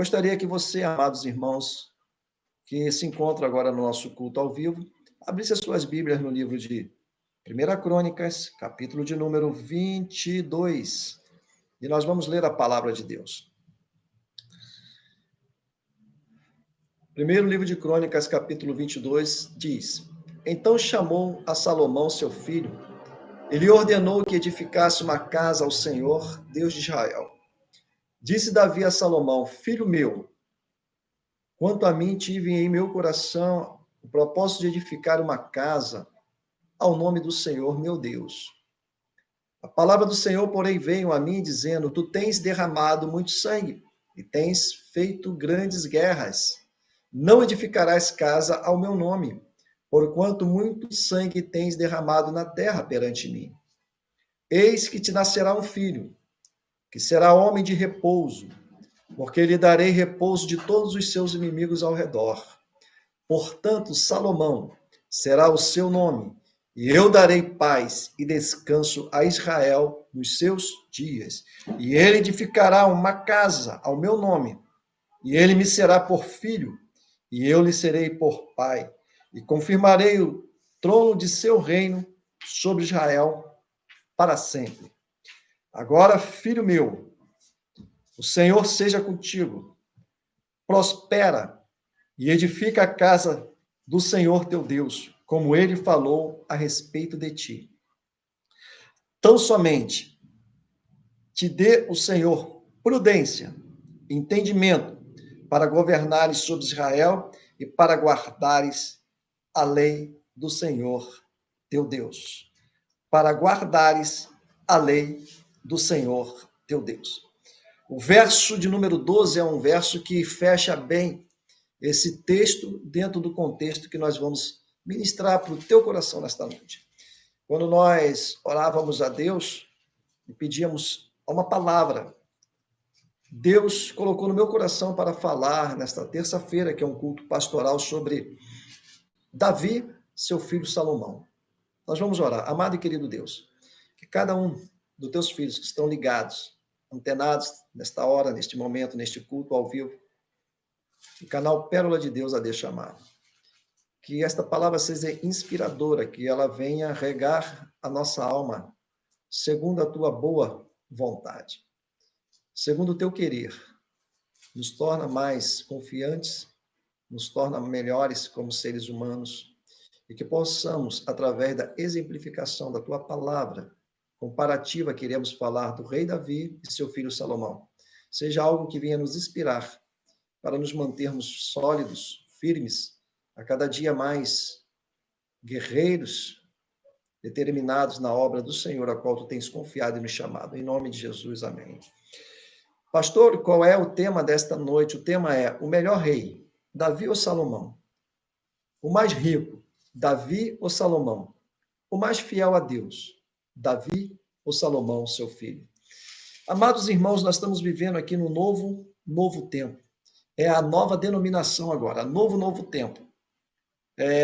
gostaria que você, amados irmãos, que se encontra agora no nosso culto ao vivo, abrisse as suas Bíblias no livro de 1 Crônicas, capítulo de número 22, e nós vamos ler a palavra de Deus. Primeiro livro de Crônicas, capítulo 22, diz: Então chamou a Salomão, seu filho, e lhe ordenou que edificasse uma casa ao Senhor, Deus de Israel. Disse Davi a Salomão: Filho meu, quanto a mim, tive em meu coração o propósito de edificar uma casa ao nome do Senhor, meu Deus. A palavra do Senhor, porém, veio a mim dizendo: Tu tens derramado muito sangue e tens feito grandes guerras. Não edificarás casa ao meu nome, porquanto muito sangue tens derramado na terra perante mim. Eis que te nascerá um filho, que será homem de repouso, porque lhe darei repouso de todos os seus inimigos ao redor. Portanto, Salomão será o seu nome, e eu darei paz e descanso a Israel nos seus dias. E ele edificará uma casa ao meu nome, e ele me será por filho, e eu lhe serei por pai, e confirmarei o trono de seu reino sobre Israel para sempre. Agora, filho meu, o Senhor seja contigo, prospera e edifica a casa do Senhor teu Deus, como ele falou a respeito de ti. Tão somente te dê o Senhor prudência, entendimento, para governares sobre Israel e para guardares a lei do Senhor teu Deus. Para guardares a lei do Senhor teu Deus. O verso de número 12 é um verso que fecha bem esse texto dentro do contexto que nós vamos ministrar para o teu coração nesta noite. Quando nós orávamos a Deus e pedíamos uma palavra, Deus colocou no meu coração para falar nesta terça-feira, que é um culto pastoral, sobre Davi, seu filho Salomão. Nós vamos orar. Amado e querido Deus, que cada um dos teus filhos que estão ligados, antenados nesta hora, neste momento, neste culto ao vivo, o canal Pérola de Deus a deixa amar. Que esta palavra seja inspiradora, que ela venha regar a nossa alma, segundo a tua boa vontade, segundo o teu querer. Nos torna mais confiantes, nos torna melhores como seres humanos, e que possamos, através da exemplificação da tua palavra, comparativa, queremos falar do rei Davi e seu filho Salomão, seja algo que venha nos inspirar para nos mantermos sólidos, firmes, a cada dia mais guerreiros, determinados na obra do Senhor, a qual tu tens confiado e nos chamado. Em nome de Jesus, amém. Pastor, qual é o tema desta noite? O tema é: o melhor rei, Davi ou Salomão? O mais rico, Davi ou Salomão? O mais fiel a Deus, Davi ou Salomão, seu filho? Amados irmãos, nós estamos vivendo aqui no novo tempo. É a nova denominação agora, novo tempo.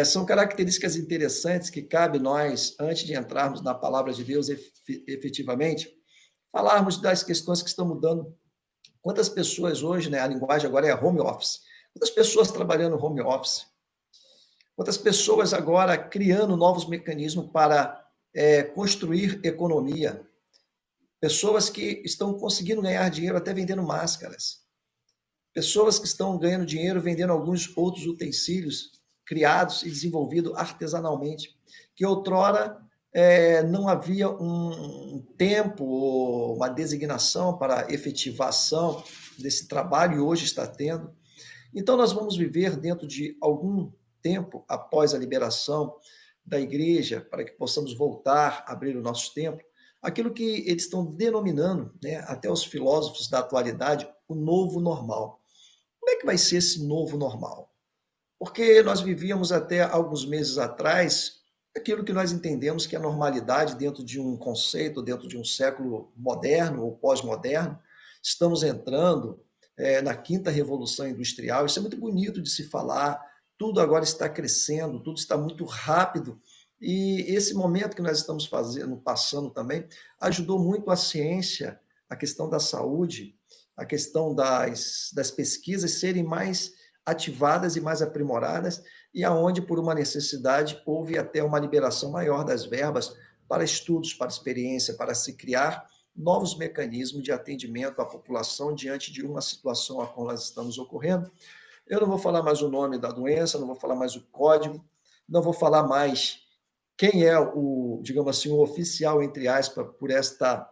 São características interessantes que cabe nós, antes de entrarmos na palavra de Deus efetivamente, falarmos das questões que estão mudando. Quantas pessoas hoje, né, a linguagem agora é home office. Quantas pessoas trabalhando home office? Quantas pessoas agora criando novos mecanismos para construir economia? Pessoas que estão conseguindo ganhar dinheiro até vendendo máscaras. Pessoas que estão ganhando dinheiro vendendo alguns outros utensílios criados e desenvolvidos artesanalmente, que outrora não havia um tempo ou uma designação para efetivação desse trabalho e hoje está tendo. Então, nós vamos viver dentro de algum tempo, após a liberação da igreja, para que possamos voltar a abrir o nosso templo, aquilo que eles estão denominando, né, até os filósofos da atualidade, o novo normal. Como é que vai ser esse novo normal? Porque nós vivíamos até alguns meses atrás aquilo que nós entendemos que é normalidade dentro de um conceito, dentro de um século moderno ou pós-moderno. Estamos entrando na quinta revolução industrial. Isso é muito bonito de se falar. Tudo agora está crescendo, tudo está muito rápido. E esse momento que nós estamos passando também, ajudou muito a ciência, a questão da saúde, a questão das pesquisas serem mais ativadas e mais aprimoradas, e aonde, por uma necessidade, houve até uma liberação maior das verbas para estudos, para experiência, para se criar novos mecanismos de atendimento à população diante de uma situação a qual nós estamos ocorrendo. Eu não vou falar mais o nome da doença, não vou falar mais o código, não vou falar mais quem é o, digamos assim, o oficial, entre aspas, por esta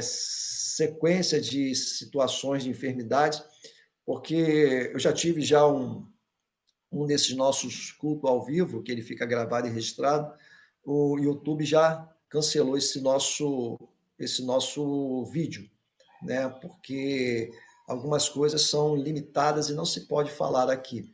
sequência de situações de enfermidades, porque eu já tive já um desses nossos cultos ao vivo, que ele fica gravado e registrado, o YouTube já cancelou esse nosso vídeo, né? Porque algumas coisas são limitadas e não se pode falar aqui.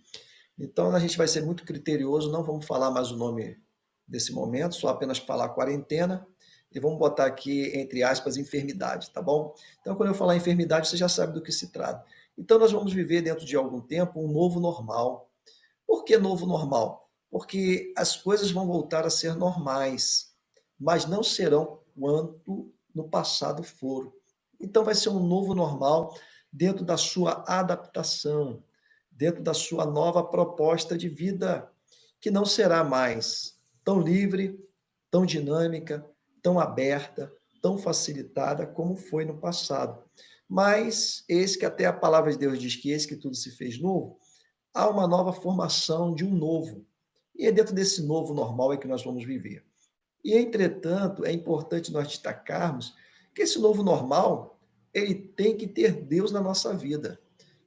Então a gente vai ser muito criterioso, não vamos falar mais o nome desse momento, só apenas falar quarentena e vamos botar aqui entre aspas enfermidade, tá bom? Então quando eu falar enfermidade, você já sabe do que se trata. Então nós vamos viver dentro de algum tempo um novo normal. Por que novo normal? Porque as coisas vão voltar a ser normais, mas não serão quanto no passado foram. Então vai ser um novo normal dentro da sua adaptação, dentro da sua nova proposta de vida, que não será mais tão livre, tão dinâmica, tão aberta, tão facilitada como foi no passado. Mas eis que até a palavra de Deus diz que eis que tudo se fez novo, há uma nova formação de um novo. E é dentro desse novo normal é que nós vamos viver. E, entretanto, é importante nós destacarmos que esse novo normal, ele tem que ter Deus na nossa vida.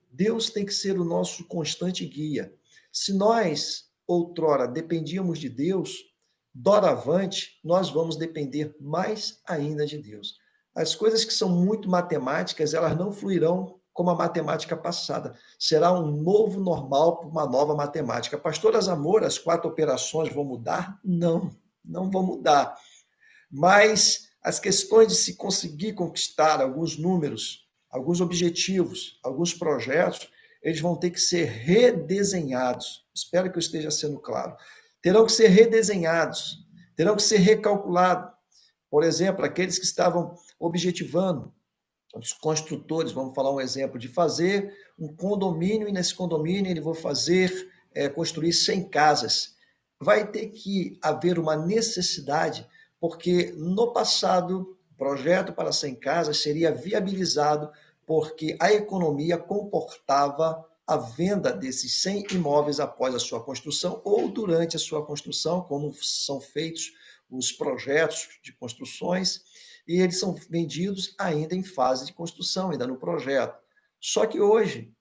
Deus tem que ser o nosso constante guia. Se nós, outrora, dependíamos de Deus, doravante, nós vamos depender mais ainda de Deus. As coisas que são muito matemáticas, elas não fluirão como a matemática passada. Será um novo normal para uma nova matemática. Pastora Zamora, as 4 operações vão mudar? Não, não vão mudar. Mas as questões de se conseguir conquistar alguns números, alguns objetivos, alguns projetos, eles vão ter que ser redesenhados. Espero que eu esteja sendo claro. Terão que ser redesenhados, terão que ser recalculados. Por exemplo, aqueles que estavam objetivando, os construtores, vamos falar um exemplo, de fazer um condomínio, e nesse condomínio ele vai fazer, construir 100 casas. Vai ter que haver uma necessidade, porque no passado, o projeto para 100 casas seria viabilizado porque a economia comportava a venda desses 100 imóveis após a sua construção ou durante a sua construção, como são feitos os projetos de construções, e eles são vendidos ainda em fase de construção, ainda no projeto. Só que hoje,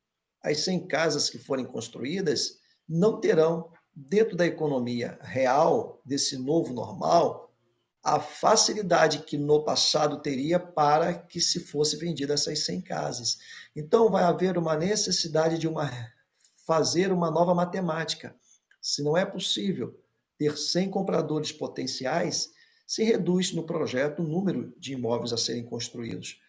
as 100 casas que forem construídas não terão, dentro da economia real, desse novo normal, a facilidade que no passado teria para que se fosse vendida essas 100 casas. Então, vai haver uma necessidade de fazer uma nova matemática. Se não é possível ter 100 compradores potenciais, se reduz no projeto o número de imóveis a serem construídos,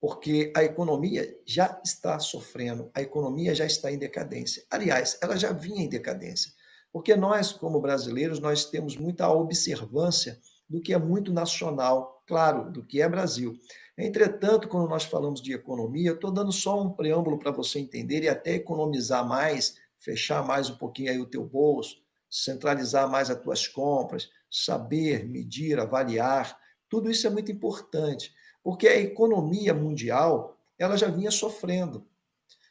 porque a economia já está sofrendo, a economia já está em decadência. Aliás, ela já vinha em decadência, porque nós, como brasileiros, nós temos muita observância do que é muito nacional, claro, do que é Brasil. Entretanto, quando nós falamos de economia, eu estou dando só um preâmbulo para você entender e até economizar mais, fechar mais um pouquinho aí o teu bolso, centralizar mais as tuas compras, saber, medir, avaliar, tudo isso é muito importante, porque a economia mundial, ela já vinha sofrendo.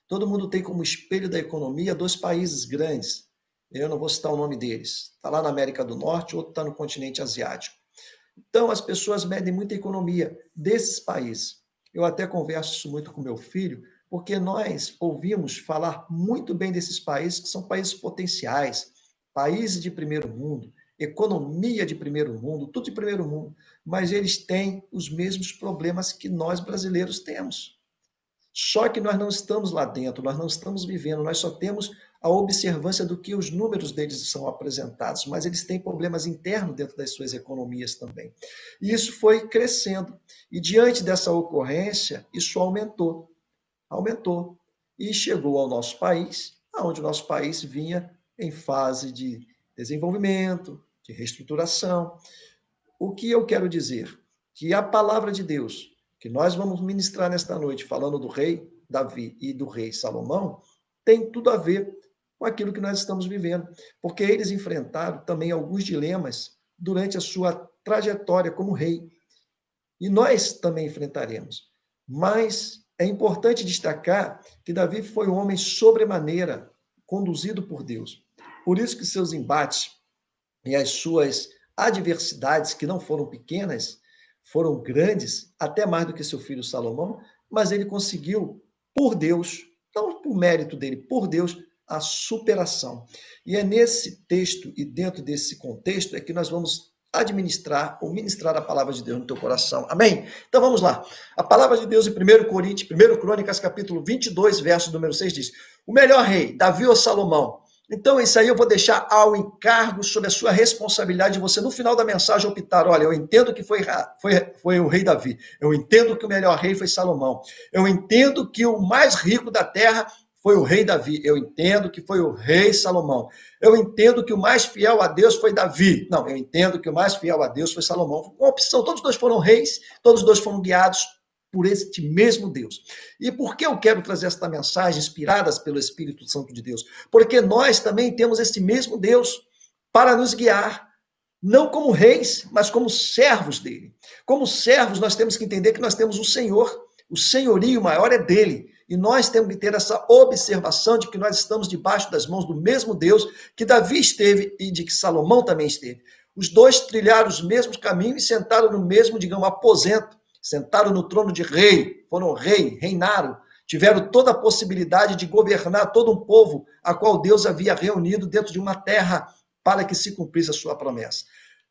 Todo mundo tem como espelho da economia 2 países grandes, eu não vou citar o nome deles, está lá na América do Norte, outro está no continente asiático. Então, as pessoas medem muito a economia desses países. Eu até converso isso muito com meu filho, porque nós ouvimos falar muito bem desses países, que são países potenciais, países de primeiro mundo, economia de primeiro mundo, tudo de primeiro mundo, mas eles têm os mesmos problemas que nós brasileiros temos. Só que nós não estamos lá dentro, nós não estamos vivendo, nós só temos a observância do que os números deles são apresentados, mas eles têm problemas internos dentro das suas economias também. E isso foi crescendo. E diante dessa ocorrência, isso aumentou. E chegou ao nosso país, onde o nosso país vinha em fase de desenvolvimento, de reestruturação. O que eu quero dizer? Que a palavra de Deus, que nós vamos ministrar nesta noite, falando do rei Davi e do rei Salomão, tem tudo a ver com aquilo que nós estamos vivendo, porque eles enfrentaram também alguns dilemas durante a sua trajetória como rei. E nós também enfrentaremos. Mas é importante destacar que Davi foi um homem sobremaneira conduzido por Deus. Por isso que seus embates e as suas adversidades, que não foram pequenas, foram grandes, até mais do que seu filho Salomão, mas ele conseguiu, por Deus, não por mérito dele, por Deus, a superação. E é nesse texto e dentro desse contexto é que nós vamos administrar ou ministrar a palavra de Deus no teu coração. Amém? Então vamos lá. A palavra de Deus em 1 Crônicas, capítulo 22, verso número 6 diz: o melhor rei, Davi ou Salomão? Então, isso aí eu vou deixar ao encargo sobre a sua responsabilidade de você, no final da mensagem, optar. Olha, eu entendo que foi o rei Davi. Eu entendo que o melhor rei foi Salomão. Eu entendo que o mais rico da terra foi o rei Davi. Eu entendo que foi o rei Salomão. Eu entendo que o mais fiel a Deus foi Davi. Não, eu entendo que o mais fiel a Deus foi Salomão. Uma opção, todos dois foram reis, todos dois foram guiados por este mesmo Deus. E por que eu quero trazer esta mensagem inspiradas pelo Espírito Santo de Deus? Porque nós também temos esse mesmo Deus para nos guiar, não como reis, mas como servos dele. Como servos, nós temos que entender que nós temos um Senhor, o senhorio maior é dele, e nós temos que ter essa observação de que nós estamos debaixo das mãos do mesmo Deus que Davi esteve e de que Salomão também esteve. Os dois trilharam os mesmos caminhos e sentaram no mesmo, digamos, aposento. Sentaram no trono de rei, foram rei, reinaram, tiveram toda a possibilidade de governar todo um povo a qual Deus havia reunido dentro de uma terra para que se cumprisse a sua promessa.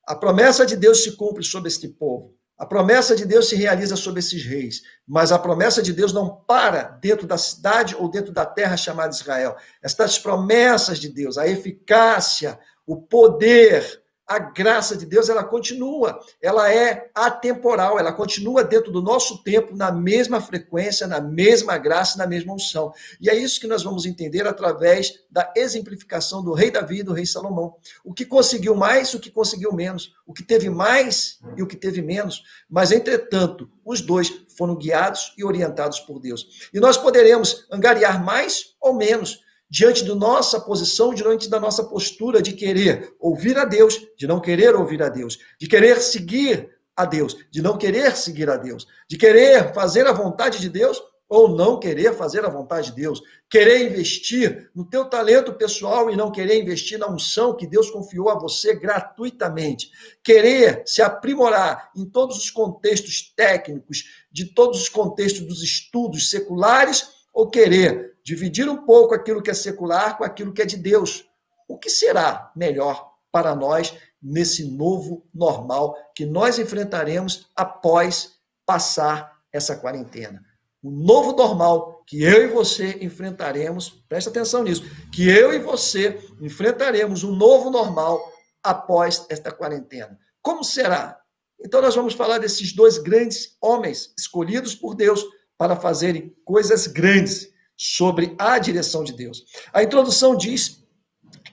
A promessa de Deus se cumpre sobre este povo. A promessa de Deus se realiza sobre esses reis, mas a promessa de Deus não para dentro da cidade ou dentro da terra chamada Israel. Estas promessas de Deus, a eficácia, o poder, a graça de Deus, ela continua, ela é atemporal, ela continua dentro do nosso tempo, na mesma frequência, na mesma graça, na mesma unção. E é isso que nós vamos entender através da exemplificação do rei Davi e do rei Salomão. O que conseguiu mais, o que conseguiu menos, o que teve mais e o que teve menos, mas, entretanto, os dois foram guiados e orientados por Deus. E nós poderemos angariar mais ou menos, diante da nossa posição, diante da nossa postura de querer ouvir a Deus, de não querer ouvir a Deus, de querer seguir a Deus, de não querer seguir a Deus, de querer fazer a vontade de Deus ou não querer fazer a vontade de Deus, querer investir no teu talento pessoal e não querer investir na unção que Deus confiou a você gratuitamente, querer se aprimorar em todos os contextos técnicos, de todos os contextos dos estudos seculares, ou querer dividir um pouco aquilo que é secular com aquilo que é de Deus. O que será melhor para nós nesse novo normal que nós enfrentaremos após passar essa quarentena? O novo normal que eu e você enfrentaremos, presta atenção nisso, que eu e você enfrentaremos um novo normal após esta quarentena. Como será? Então nós vamos falar desses dois grandes homens escolhidos por Deus para fazerem coisas grandes sobre a direção de Deus. A introdução diz: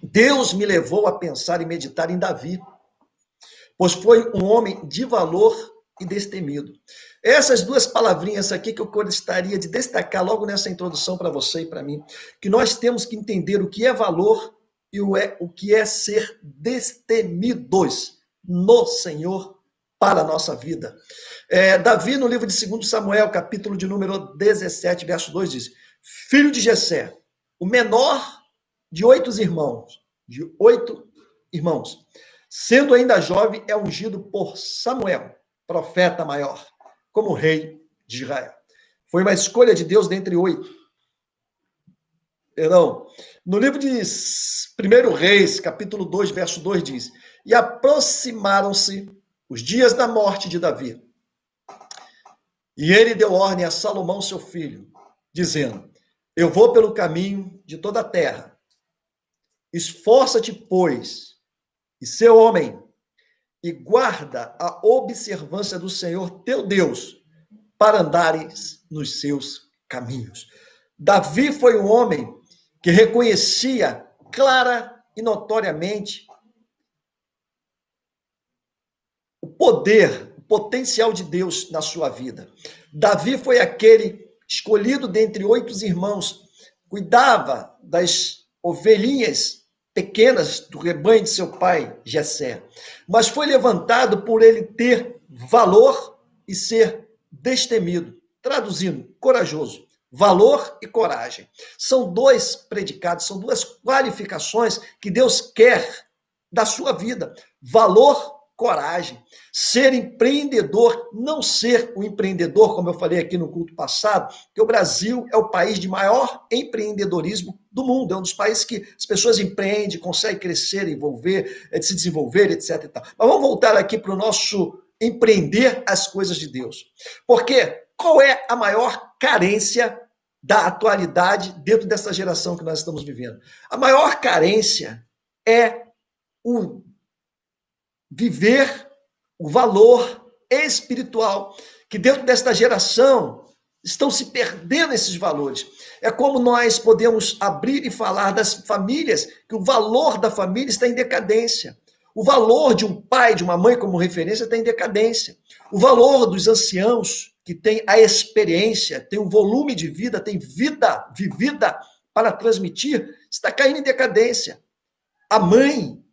Deus me levou a pensar e meditar em Davi, pois foi um homem de valor e destemido. Essas duas palavrinhas aqui que eu gostaria de destacar logo nessa introdução para você e para mim, que nós temos que entender o que é valor e o que é ser destemidos no Senhor para a nossa vida. Davi, no livro de 2 Samuel, capítulo de número 17, verso 2, diz: filho de Jessé, o menor de 8 irmãos, sendo ainda jovem, é ungido por Samuel, profeta maior, como rei de Israel. Foi uma escolha de Deus dentre 8. Perdão. No livro de 1 Reis, capítulo 2, verso 2, diz: e aproximaram-se os dias da morte de Davi. E ele deu ordem a Salomão, seu filho, dizendo: eu vou pelo caminho de toda a terra. Esforça-te, pois, e ser homem, e guarda a observância do Senhor teu Deus, para andares nos seus caminhos. Davi foi um homem que reconhecia clara e notoriamente o poder, o potencial de Deus na sua vida. Davi foi aquele escolhido dentre 8 irmãos, cuidava das ovelhinhas pequenas do rebanho de seu pai, Jessé. Mas foi levantado por ele ter valor e ser destemido. Traduzindo, corajoso. Valor e coragem. São 2 predicados, são 2 qualificações que Deus quer da sua vida. Valor, coragem. Ser empreendedor, não ser o empreendedor, como eu falei aqui no culto passado, que o Brasil é o país de maior empreendedorismo do mundo. É um dos países que as pessoas empreendem, conseguem crescer, envolver, se desenvolver, etc. E tal. Mas vamos voltar aqui para o nosso empreender as coisas de Deus. Porque qual é a maior carência da atualidade dentro dessa geração que nós estamos vivendo? A maior carência é o viver o valor espiritual, que dentro desta geração estão se perdendo esses valores. É como nós podemos abrir e falar das famílias, que o valor da família está em decadência. O valor de um pai, de uma mãe como referência está em decadência. O valor dos anciãos, que tem a experiência, tem um volume de vida, tem vida vivida para transmitir, está caindo em decadência. A mãe,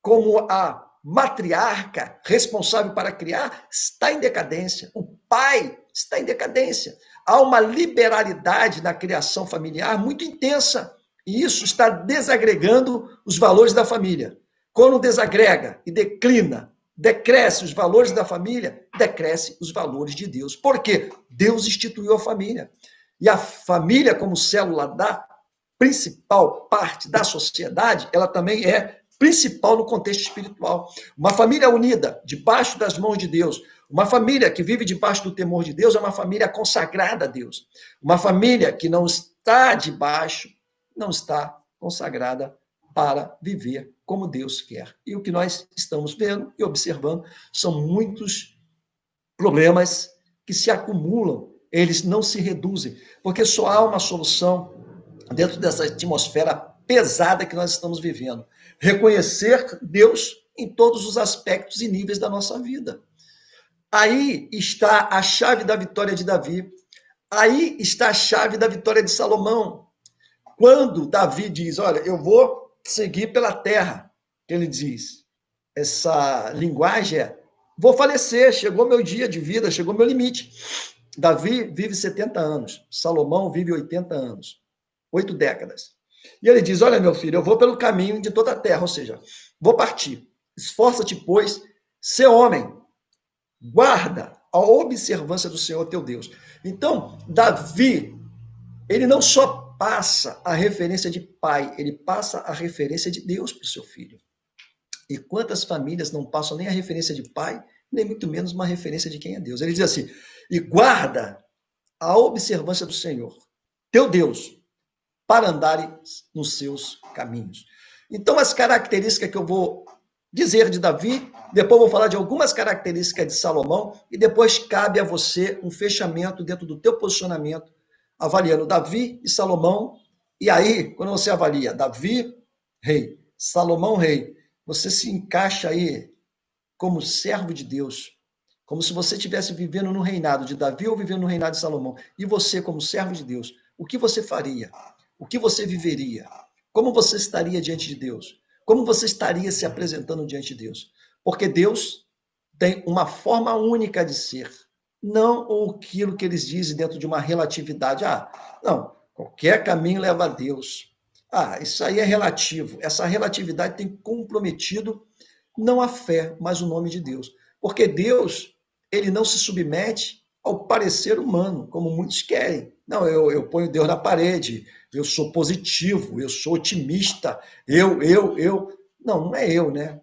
como a matriarca responsável para criar, está em decadência. O pai está em decadência. Há uma liberalidade na criação familiar muito intensa. E isso está desagregando os valores da família. Quando desagrega e declina, decresce os valores da família, decresce os valores de Deus. Por quê? Deus instituiu a família. E a família, como célula da principal parte da sociedade, ela também é principal no contexto espiritual. Uma família unida, debaixo das mãos de Deus, uma família que vive debaixo do temor de Deus, é uma família consagrada a Deus. Uma família que não está debaixo, não está consagrada para viver como Deus quer. E o que nós estamos vendo e observando são muitos problemas que se acumulam, eles não se reduzem, porque só há uma solução dentro dessa atmosfera pesada que nós estamos vivendo. Reconhecer Deus em todos os aspectos e níveis da nossa vida. Aí está a chave da vitória de Davi. Aí está a chave da vitória de Salomão. Quando Davi diz, olha, eu vou seguir pela terra, que ele diz, essa linguagem é, vou falecer, chegou meu dia de vida, chegou meu limite. Davi vive 70 anos, Salomão vive 80 anos, 8 décadas. E ele diz, olha, meu filho, eu vou pelo caminho de toda a terra, ou seja, vou partir. Esforça-te, pois, ser homem. Guarda a observância do Senhor teu Deus. Então, Davi, ele não só passa a referência de pai, ele passa a referência de Deus para o seu filho. E quantas famílias não passam nem a referência de pai, nem muito menos uma referência de quem é Deus. Ele diz assim, e guarda a observância do Senhor, teu Deus, para andares nos seus caminhos. Então, as características que eu vou dizer de Davi, depois vou falar de algumas características de Salomão, e depois cabe a você um fechamento dentro do teu posicionamento, avaliando Davi e Salomão, e aí, quando você avalia Davi, rei, Salomão, rei, você se encaixa aí como servo de Deus, como se você estivesse vivendo no reinado de Davi ou vivendo no reinado de Salomão, e você como servo de Deus, o que você faria? O que você viveria? Como você estaria diante de Deus? Como você estaria se apresentando diante de Deus? Porque Deus tem uma forma única de ser, não aquilo que eles dizem dentro de uma relatividade. Não, qualquer caminho leva a Deus. Isso aí é relativo. Essa relatividade tem comprometido não a fé, mas o nome de Deus. Porque Deus, ele não se submete ao parecer humano, como muitos querem. Não, eu ponho Deus na parede, eu sou positivo, eu sou otimista, eu. Não é eu, né?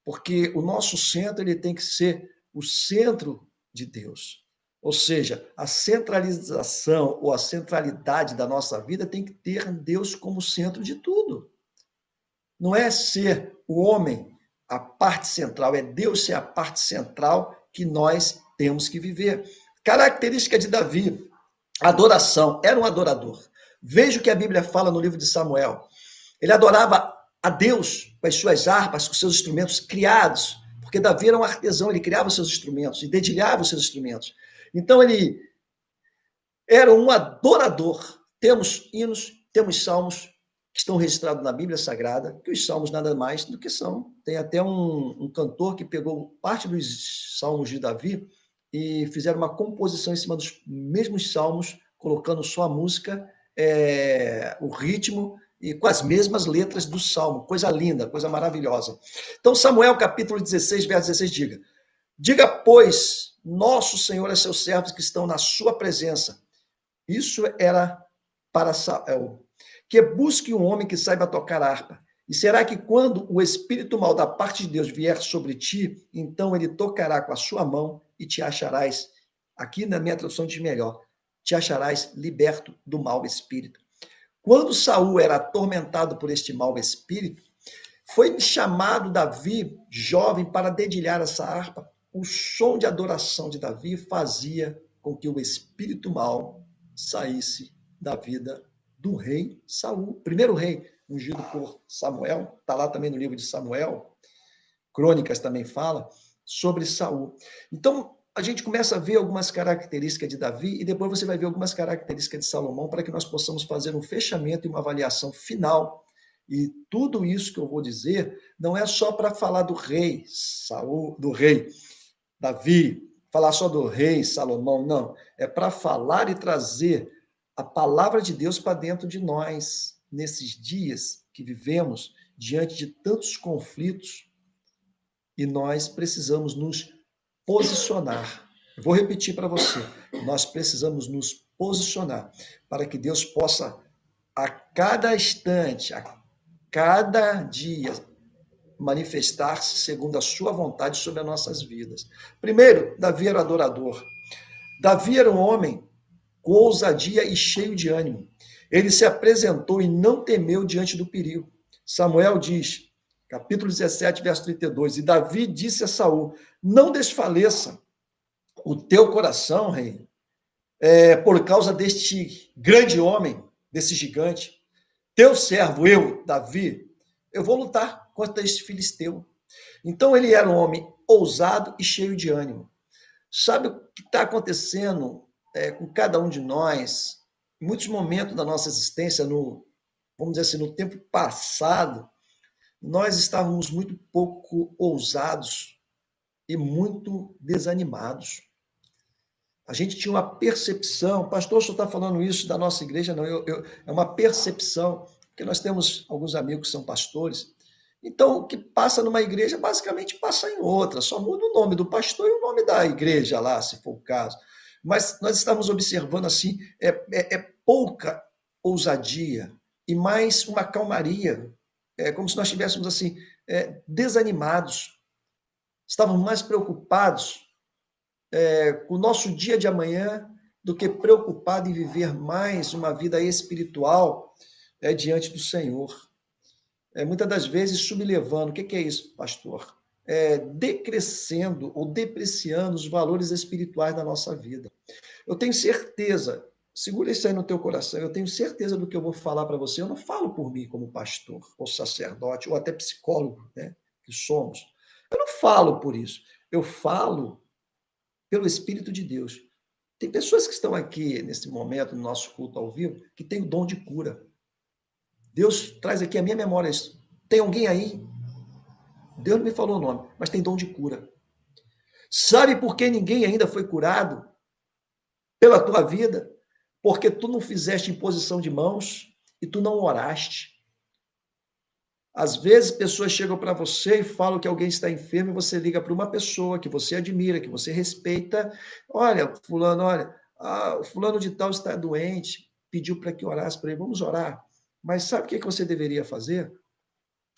Porque o nosso centro ele tem que ser o centro de Deus. Ou seja, a centralização ou a centralidade da nossa vida tem que ter Deus como centro de tudo. Não é ser o homem a parte central, é Deus ser a parte central que nós temos que viver. Característica de Davi, adoração, era um adorador. Veja o que a Bíblia fala no livro de Samuel. Ele adorava a Deus com as suas harpas, com os seus instrumentos criados, porque Davi era um artesão, ele criava os seus instrumentos e dedilhava os seus instrumentos. Então ele era um adorador. Temos hinos, temos salmos que estão registrados na Bíblia Sagrada, que os salmos nada mais do que são. Tem até um cantor que pegou parte dos salmos de Davi e fizeram uma composição em cima dos mesmos salmos, colocando só a música, o ritmo e com as mesmas letras do salmo. Coisa linda, coisa maravilhosa. Então, Samuel, capítulo 16, verso 16, diga, pois, nosso Senhor a seus servos que estão na sua presença. Isso era para Samuel. Que busque um homem que saiba tocar harpa. E será que quando o espírito mal da parte de Deus vier sobre ti, então ele tocará com a sua mão e te acharás, aqui na minha tradução diz melhor, te acharás liberto do mau espírito. Quando Saul era atormentado por este mau espírito, foi chamado Davi, jovem, para dedilhar essa harpa. O som de adoração de Davi fazia com que o espírito mau saísse da vida do rei Saul, primeiro rei ungido por Samuel, está lá também no livro de Samuel, Crônicas também fala sobre Saul. Então, a gente começa a ver algumas características de Davi e depois você vai ver algumas características de Salomão para que nós possamos fazer um fechamento e uma avaliação final. E tudo isso que eu vou dizer não é só para falar do rei Saul, do rei Davi, falar só do rei Salomão, não. É para falar e trazer a palavra de Deus para dentro de nós, nesses dias que vivemos, diante de tantos conflitos, e nós precisamos nos posicionar. Eu vou repetir para você. Nós precisamos nos posicionar para que Deus possa, a cada instante, a cada dia, manifestar-se segundo a sua vontade sobre as nossas vidas. Primeiro, Davi era adorador. Davi era um homem com ousadia e cheio de ânimo. Ele se apresentou e não temeu diante do perigo. Samuel diz, capítulo 17, verso 32, e Davi disse a Saul, não desfaleça o teu coração, rei, por causa deste grande homem, desse gigante. Teu servo, eu, Davi, eu vou lutar contra este filisteu. Então ele era um homem ousado e cheio de ânimo. Sabe o que está acontecendo com cada um de nós? Em muitos momentos da nossa existência, vamos dizer assim, no tempo passado, nós estávamos muito pouco ousados e muito desanimados. A gente tinha uma percepção, pastor, o senhor está falando isso da nossa igreja? Não, é uma percepção, porque nós temos alguns amigos que são pastores. Então, o que passa numa igreja, basicamente passa em outra, só muda o nome do pastor e o nome da igreja lá, se for o caso. Mas nós estamos observando assim, pouca ousadia e mais uma calmaria, como se nós estivéssemos assim, desanimados. Estávamos mais preocupados com o nosso dia de amanhã do que preocupado em viver mais uma vida espiritual diante do Senhor. Muitas das vezes sublevando. O que é isso, pastor? Decrescendo ou depreciando os valores espirituais da nossa vida. Eu tenho certeza, segura isso aí no teu coração, eu tenho certeza do que eu vou falar para você. Eu não falo por mim como pastor, ou sacerdote, ou até psicólogo, né, que somos. Eu não falo por isso. Eu falo pelo Espírito de Deus. Tem pessoas que estão aqui, nesse momento, no nosso culto ao vivo, que têm o dom de cura. Deus traz aqui a minha memória isso. Tem alguém aí? Deus não me falou o nome, mas tem dom de cura. Sabe por que ninguém ainda foi curado pela tua vida? Porque tu não fizeste imposição de mãos e tu não oraste. Às vezes, pessoas chegam para você e falam que alguém está enfermo e você liga para uma pessoa que você admira, que você respeita. Olha, fulano, o fulano de tal está doente, pediu para que orasse para ele. Vamos orar. Mas sabe o que você deveria fazer?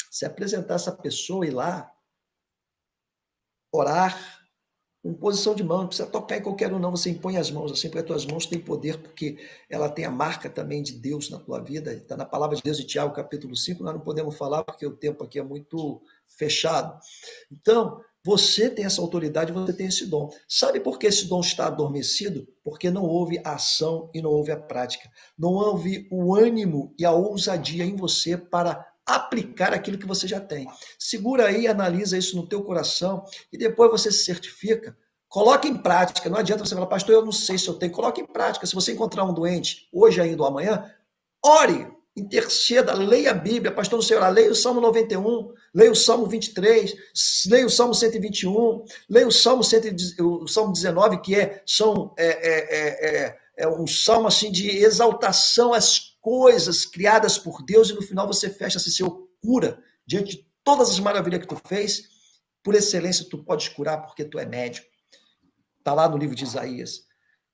Se apresentar essa pessoa e ir lá, orar, em posição de mão, não precisa tocar em qualquer um, não. Você impõe as mãos assim, porque as tuas mãos têm poder, porque ela tem a marca também de Deus na tua vida. Está na palavra de Deus de Tiago, capítulo 5. Nós não podemos falar porque o tempo aqui é muito fechado. Então, você tem essa autoridade, você tem esse dom. Sabe por que esse dom está adormecido? Porque não houve a ação e não houve a prática. Não houve o ânimo e a ousadia em você para aplicar aquilo que você já tem. Segura aí, analisa isso no teu coração e depois você se certifica. Coloque em prática. Não adianta você falar, pastor, eu não sei se eu tenho. Coloque em prática. Se você encontrar um doente, hoje ainda ou amanhã, ore, interceda, leia a Bíblia. Pastor, não sei orar. Leia o Salmo 91, leia o Salmo 23, leia o Salmo 121, leia o Salmo, o Salmo 19, que é um salmo assim, de exaltação às coisas criadas por Deus, e no final você fecha assim, seu cura diante de todas as maravilhas que tu fez. Por excelência, tu podes curar porque tu é médico. Está lá no livro de Isaías.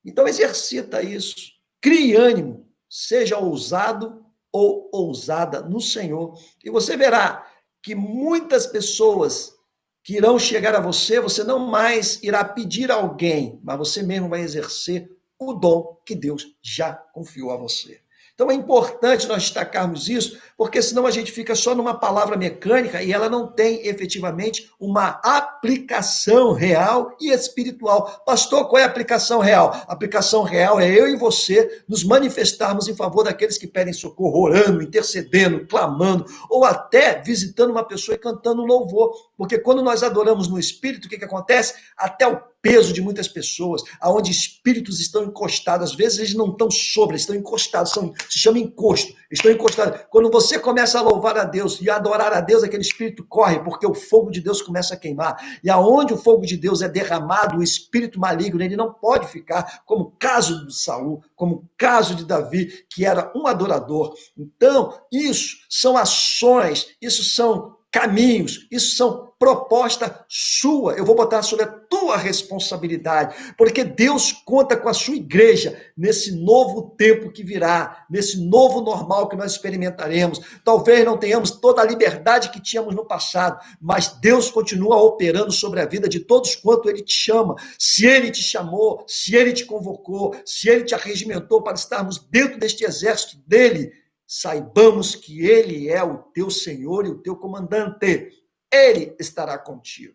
Então, exercita isso. Crie ânimo. Seja ousado ou ousada no Senhor. E você verá que muitas pessoas que irão chegar a você, você não mais irá pedir a alguém, mas você mesmo vai exercer o dom que Deus já confiou a você. Então é importante nós destacarmos isso, porque senão a gente fica só numa palavra mecânica e ela não tem efetivamente uma aplicação real e espiritual. Pastor, qual é a aplicação real? A aplicação real é eu e você nos manifestarmos em favor daqueles que pedem socorro, orando, intercedendo, clamando, ou até visitando uma pessoa e cantando um louvor. Porque quando nós adoramos no Espírito, o que acontece? Até o peso de muitas pessoas, aonde espíritos estão encostados, às vezes eles não estão sobre, eles estão encostados, se chama encosto, estão encostados. Quando você começa a louvar a Deus e a adorar a Deus, aquele espírito corre, porque o fogo de Deus começa a queimar, e aonde o fogo de Deus é derramado, o espírito maligno, ele não pode ficar, como o caso de Saul, como o caso de Davi, que era um adorador. Então, isso são ações, isso são caminhos, isso são proposta sua. Eu vou botar sobre a tua responsabilidade, porque Deus conta com a sua igreja nesse novo tempo que virá, nesse novo normal que nós experimentaremos. Talvez não tenhamos toda a liberdade que tínhamos no passado, mas Deus continua operando sobre a vida de todos quanto Ele te chama. Se Ele te chamou, se Ele te convocou, se Ele te arregimentou para estarmos dentro deste exército dele, saibamos que Ele é o teu Senhor e o teu comandante. Ele estará contigo,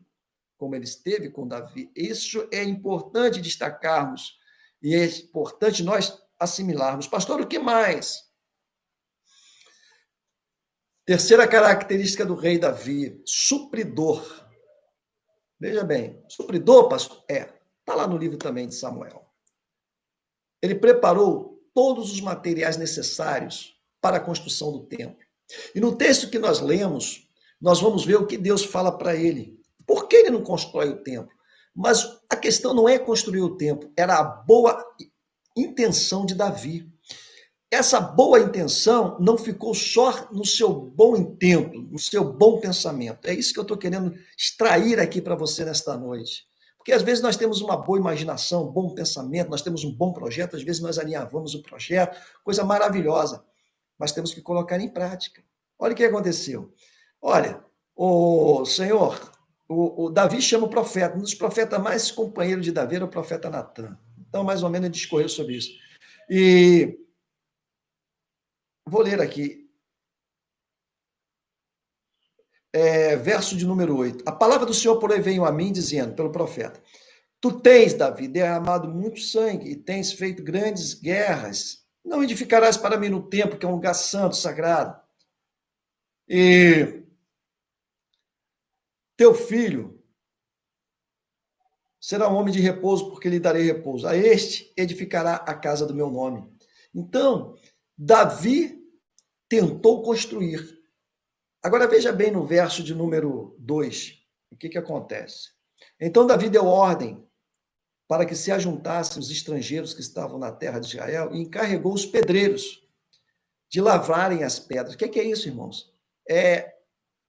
como Ele esteve com Davi. Isso é importante destacarmos e é importante nós assimilarmos. Pastor, o que mais? Terceira característica do rei Davi, supridor. Veja bem, supridor, pastor, está lá no livro também de Samuel. Ele preparou todos os materiais necessários para a construção do templo. E no texto que nós lemos, nós vamos ver o que Deus fala para ele. Por que ele não constrói o templo? Mas a questão não é construir o templo, era a boa intenção de Davi. Essa boa intenção não ficou só no seu bom intento, no seu bom pensamento. É isso que eu estou querendo extrair aqui para você nesta noite. Porque às vezes nós temos uma boa imaginação, um bom pensamento, nós temos um bom projeto, às vezes nós alinhavamos o projeto, coisa maravilhosa, mas temos que colocar em prática. Olha o que aconteceu. Olha, o Senhor, o Davi chama o profeta, um dos profetas mais companheiros de Davi era o profeta Natan. Então, mais ou menos, ele discorreu sobre isso. E vou ler aqui. Verso de número 8. A palavra do Senhor, porém, veio a mim, dizendo, pelo profeta, tu tens, Davi, derramado muito sangue e tens feito grandes guerras. Não edificarás para mim no templo, que é um lugar santo, sagrado. E teu filho será um homem de repouso, porque lhe darei repouso. A este edificará a casa do meu nome. Então, Davi tentou construir. Agora veja bem no verso de número 2, o que acontece. Então Davi deu ordem para que se ajuntassem os estrangeiros que estavam na terra de Israel e encarregou os pedreiros de lavrarem as pedras. O que é isso, irmãos? É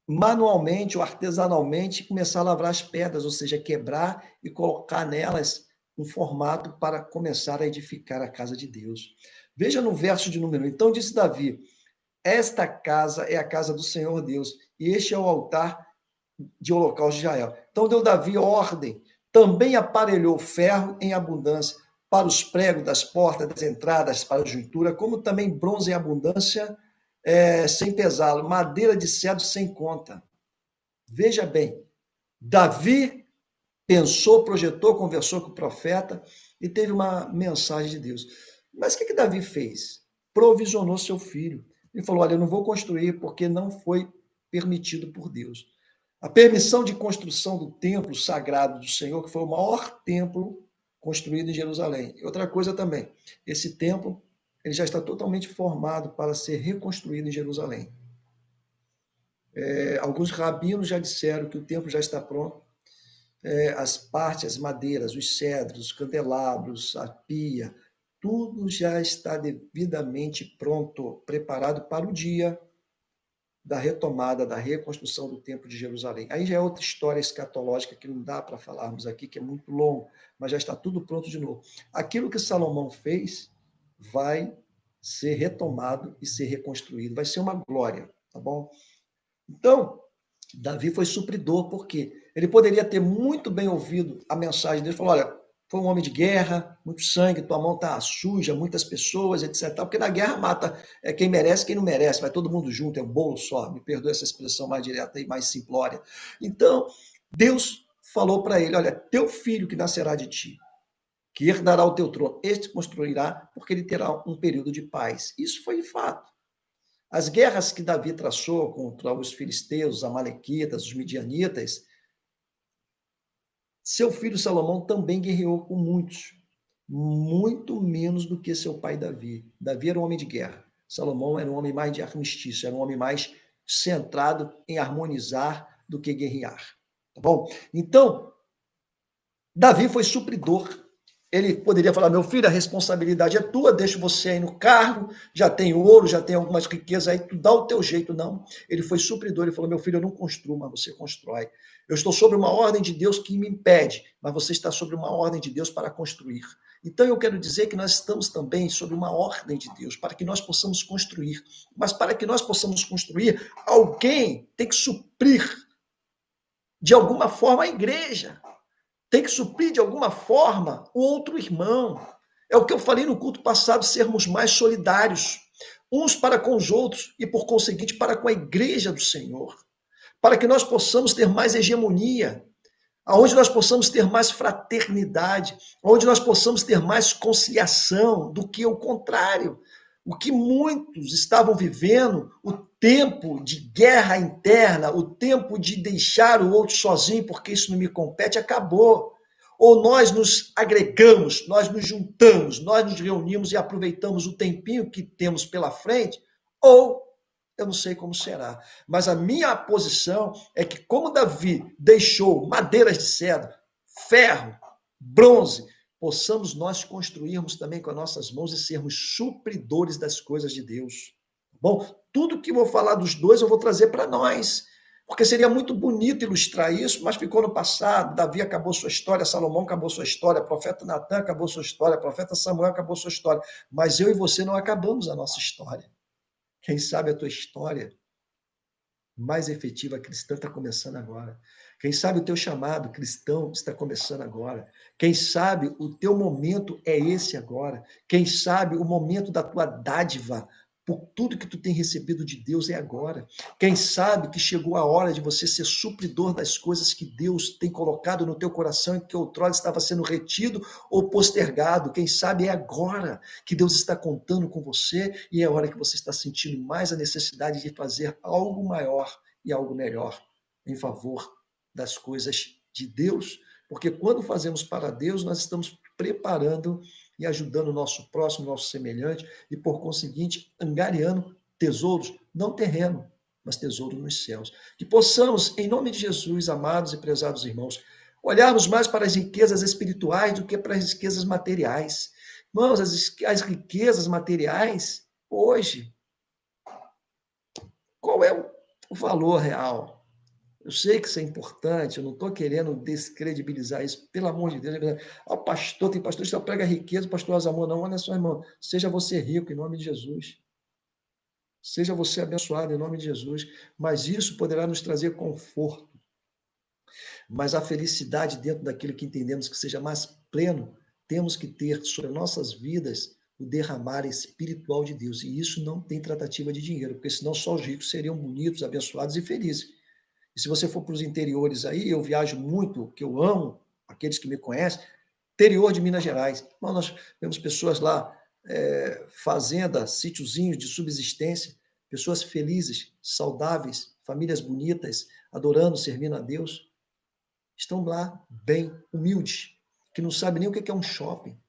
manualmente ou artesanalmente começar a lavrar as pedras, ou seja, quebrar e colocar nelas um formato para começar a edificar a casa de Deus. Veja no verso de número 1. Então disse Davi, esta casa é a casa do Senhor Deus, e este é o altar de holocausto de Israel. Então deu Davi ordem, também aparelhou ferro em abundância para os pregos das portas, das entradas, para a juntura, como também bronze em abundância, sem pesá-lo, madeira de cedro sem conta. Veja bem, Davi pensou, projetou, conversou com o profeta e teve uma mensagem de Deus. Mas o que Davi fez? Provisionou seu filho. Ele falou, olha, eu não vou construir porque não foi permitido por Deus. A permissão de construção do templo sagrado do Senhor, que foi o maior templo construído em Jerusalém. E outra coisa também, esse templo ele já está totalmente formado para ser reconstruído em Jerusalém. Alguns rabinos já disseram que o templo já está pronto. As partes, as madeiras, os cedros, os candelabros, a pia, tudo já está devidamente pronto, preparado para o dia da retomada, da reconstrução do Templo de Jerusalém. Aí já é outra história escatológica que não dá para falarmos aqui, que é muito longo, mas já está tudo pronto de novo. Aquilo que Salomão fez vai ser retomado e ser reconstruído, vai ser uma glória, tá bom? Então, Davi foi supridor, porque ele poderia ter muito bem ouvido a mensagem dele, falou, olha, foi um homem de guerra, muito sangue, tua mão está suja, muitas pessoas, etc. Porque na guerra mata quem merece, quem não merece, vai todo mundo junto, é um bolo só, me perdoe essa expressão mais direta e mais simplória. Então, Deus falou para ele, olha, teu filho que nascerá de ti, que herdará o teu trono, este construirá, porque ele terá um período de paz. Isso foi de fato. As guerras que Davi traçou contra os filisteus, os amalequitas, os midianitas, seu filho Salomão também guerreou com muitos, muito menos do que seu pai Davi. Davi era um homem de guerra. Salomão era um homem mais de armistício, era um homem mais centrado em harmonizar do que guerrear. Tá bom? Então, Davi foi supridor. Ele poderia falar, meu filho, a responsabilidade é tua, deixa você aí no cargo, já tem ouro, já tem algumas riquezas aí, tu dá o teu jeito, não. Ele foi supridor, ele falou, meu filho, eu não construo, mas você constrói. Eu estou sobre uma ordem de Deus que me impede, mas você está sobre uma ordem de Deus para construir. Então eu quero dizer que nós estamos também sobre uma ordem de Deus, para que nós possamos construir. Mas para que nós possamos construir, alguém tem que suprir de alguma forma a igreja. Tem que suprir de alguma forma o outro irmão. É o que eu falei no culto passado, sermos mais solidários, uns para com os outros e, por conseguinte, para com a igreja do Senhor, para que nós possamos ter mais hegemonia, aonde nós possamos ter mais fraternidade, onde nós possamos ter mais conciliação do que o contrário. O que muitos estavam vivendo, o tempo de guerra interna, o tempo de deixar o outro sozinho porque isso não me compete, acabou. Ou nós nos agregamos, nós nos juntamos, nós nos reunimos e aproveitamos o tempinho que temos pela frente, ou eu não sei como será. Mas a minha posição é que, como Davi deixou madeiras de cedro, ferro, bronze, possamos nós construirmos também com as nossas mãos e sermos supridores das coisas de Deus. Bom, tudo que eu vou falar dos dois eu vou trazer para nós, porque seria muito bonito ilustrar isso, mas ficou no passado. Davi acabou sua história, Salomão acabou sua história, profeta Natan acabou sua história, profeta Samuel acabou sua história. Mas eu e você não acabamos a nossa história. Quem sabe a tua história mais efetiva cristã está começando agora. Quem sabe o teu chamado cristão está começando agora. Quem sabe o teu momento é esse agora. Quem sabe o momento da tua dádiva, por tudo que tu tem recebido de Deus é agora. Quem sabe que chegou a hora de você ser supridor das coisas que Deus tem colocado no teu coração e que outrora estava sendo retido ou postergado. Quem sabe é agora que Deus está contando com você e é a hora que você está sentindo mais a necessidade de fazer algo maior e algo melhor em favor das coisas de Deus, porque quando fazemos para Deus, nós estamos preparando e ajudando o nosso próximo, o nosso semelhante, e por conseguinte, angariando tesouros, não terreno, mas tesouro nos céus. Que possamos, em nome de Jesus, amados e prezados irmãos, olharmos mais para as riquezas espirituais do que para as riquezas materiais. Irmãos, as riquezas materiais, hoje, qual é o valor real? Eu sei que isso é importante, eu não estou querendo descredibilizar isso, pelo amor de Deus. O pastor, tem pastor que só prega riqueza, pastor Azamor, não, olha só, irmão, seja você rico em nome de Jesus. Seja você abençoado em nome de Jesus. Mas isso poderá nos trazer conforto. Mas a felicidade dentro daquilo que entendemos que seja mais pleno, temos que ter sobre nossas vidas o derramar espiritual de Deus. E isso não tem tratativa de dinheiro, porque senão só os ricos seriam bonitos, abençoados e felizes. E se você for para os interiores aí, eu viajo muito, que eu amo, aqueles que me conhecem, interior de Minas Gerais. Bom, nós vemos pessoas lá, fazenda, sítiozinhos de subsistência, pessoas felizes, saudáveis, famílias bonitas, adorando, servindo a Deus, estão lá bem humildes, que não sabem nem o que é um shopping.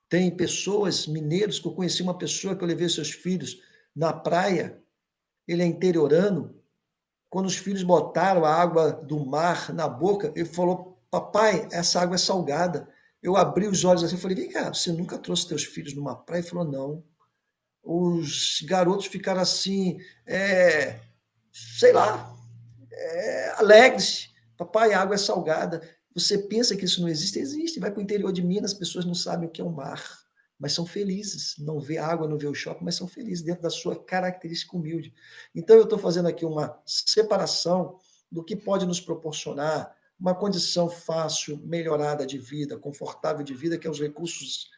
Tem pessoas, mineiros, que eu conheci uma pessoa que eu levei seus filhos na praia, ele é interiorano, quando os filhos botaram a água do mar na boca, ele falou, papai, essa água é salgada. Eu abri os olhos assim e falei, vem cá, você nunca trouxe teus filhos numa praia? Ele falou, não. Os garotos ficaram assim, sei lá, alegres. Papai, a água é salgada. Você pensa que isso não existe? Existe. Vai para o interior de Minas, as pessoas não sabem o que é o mar, mas são felizes. Não vê água, não vê o shopping, mas são felizes dentro da sua característica humilde. Então, eu estou fazendo aqui uma separação do que pode nos proporcionar uma condição fácil, melhorada de vida, confortável de vida, que é os recursos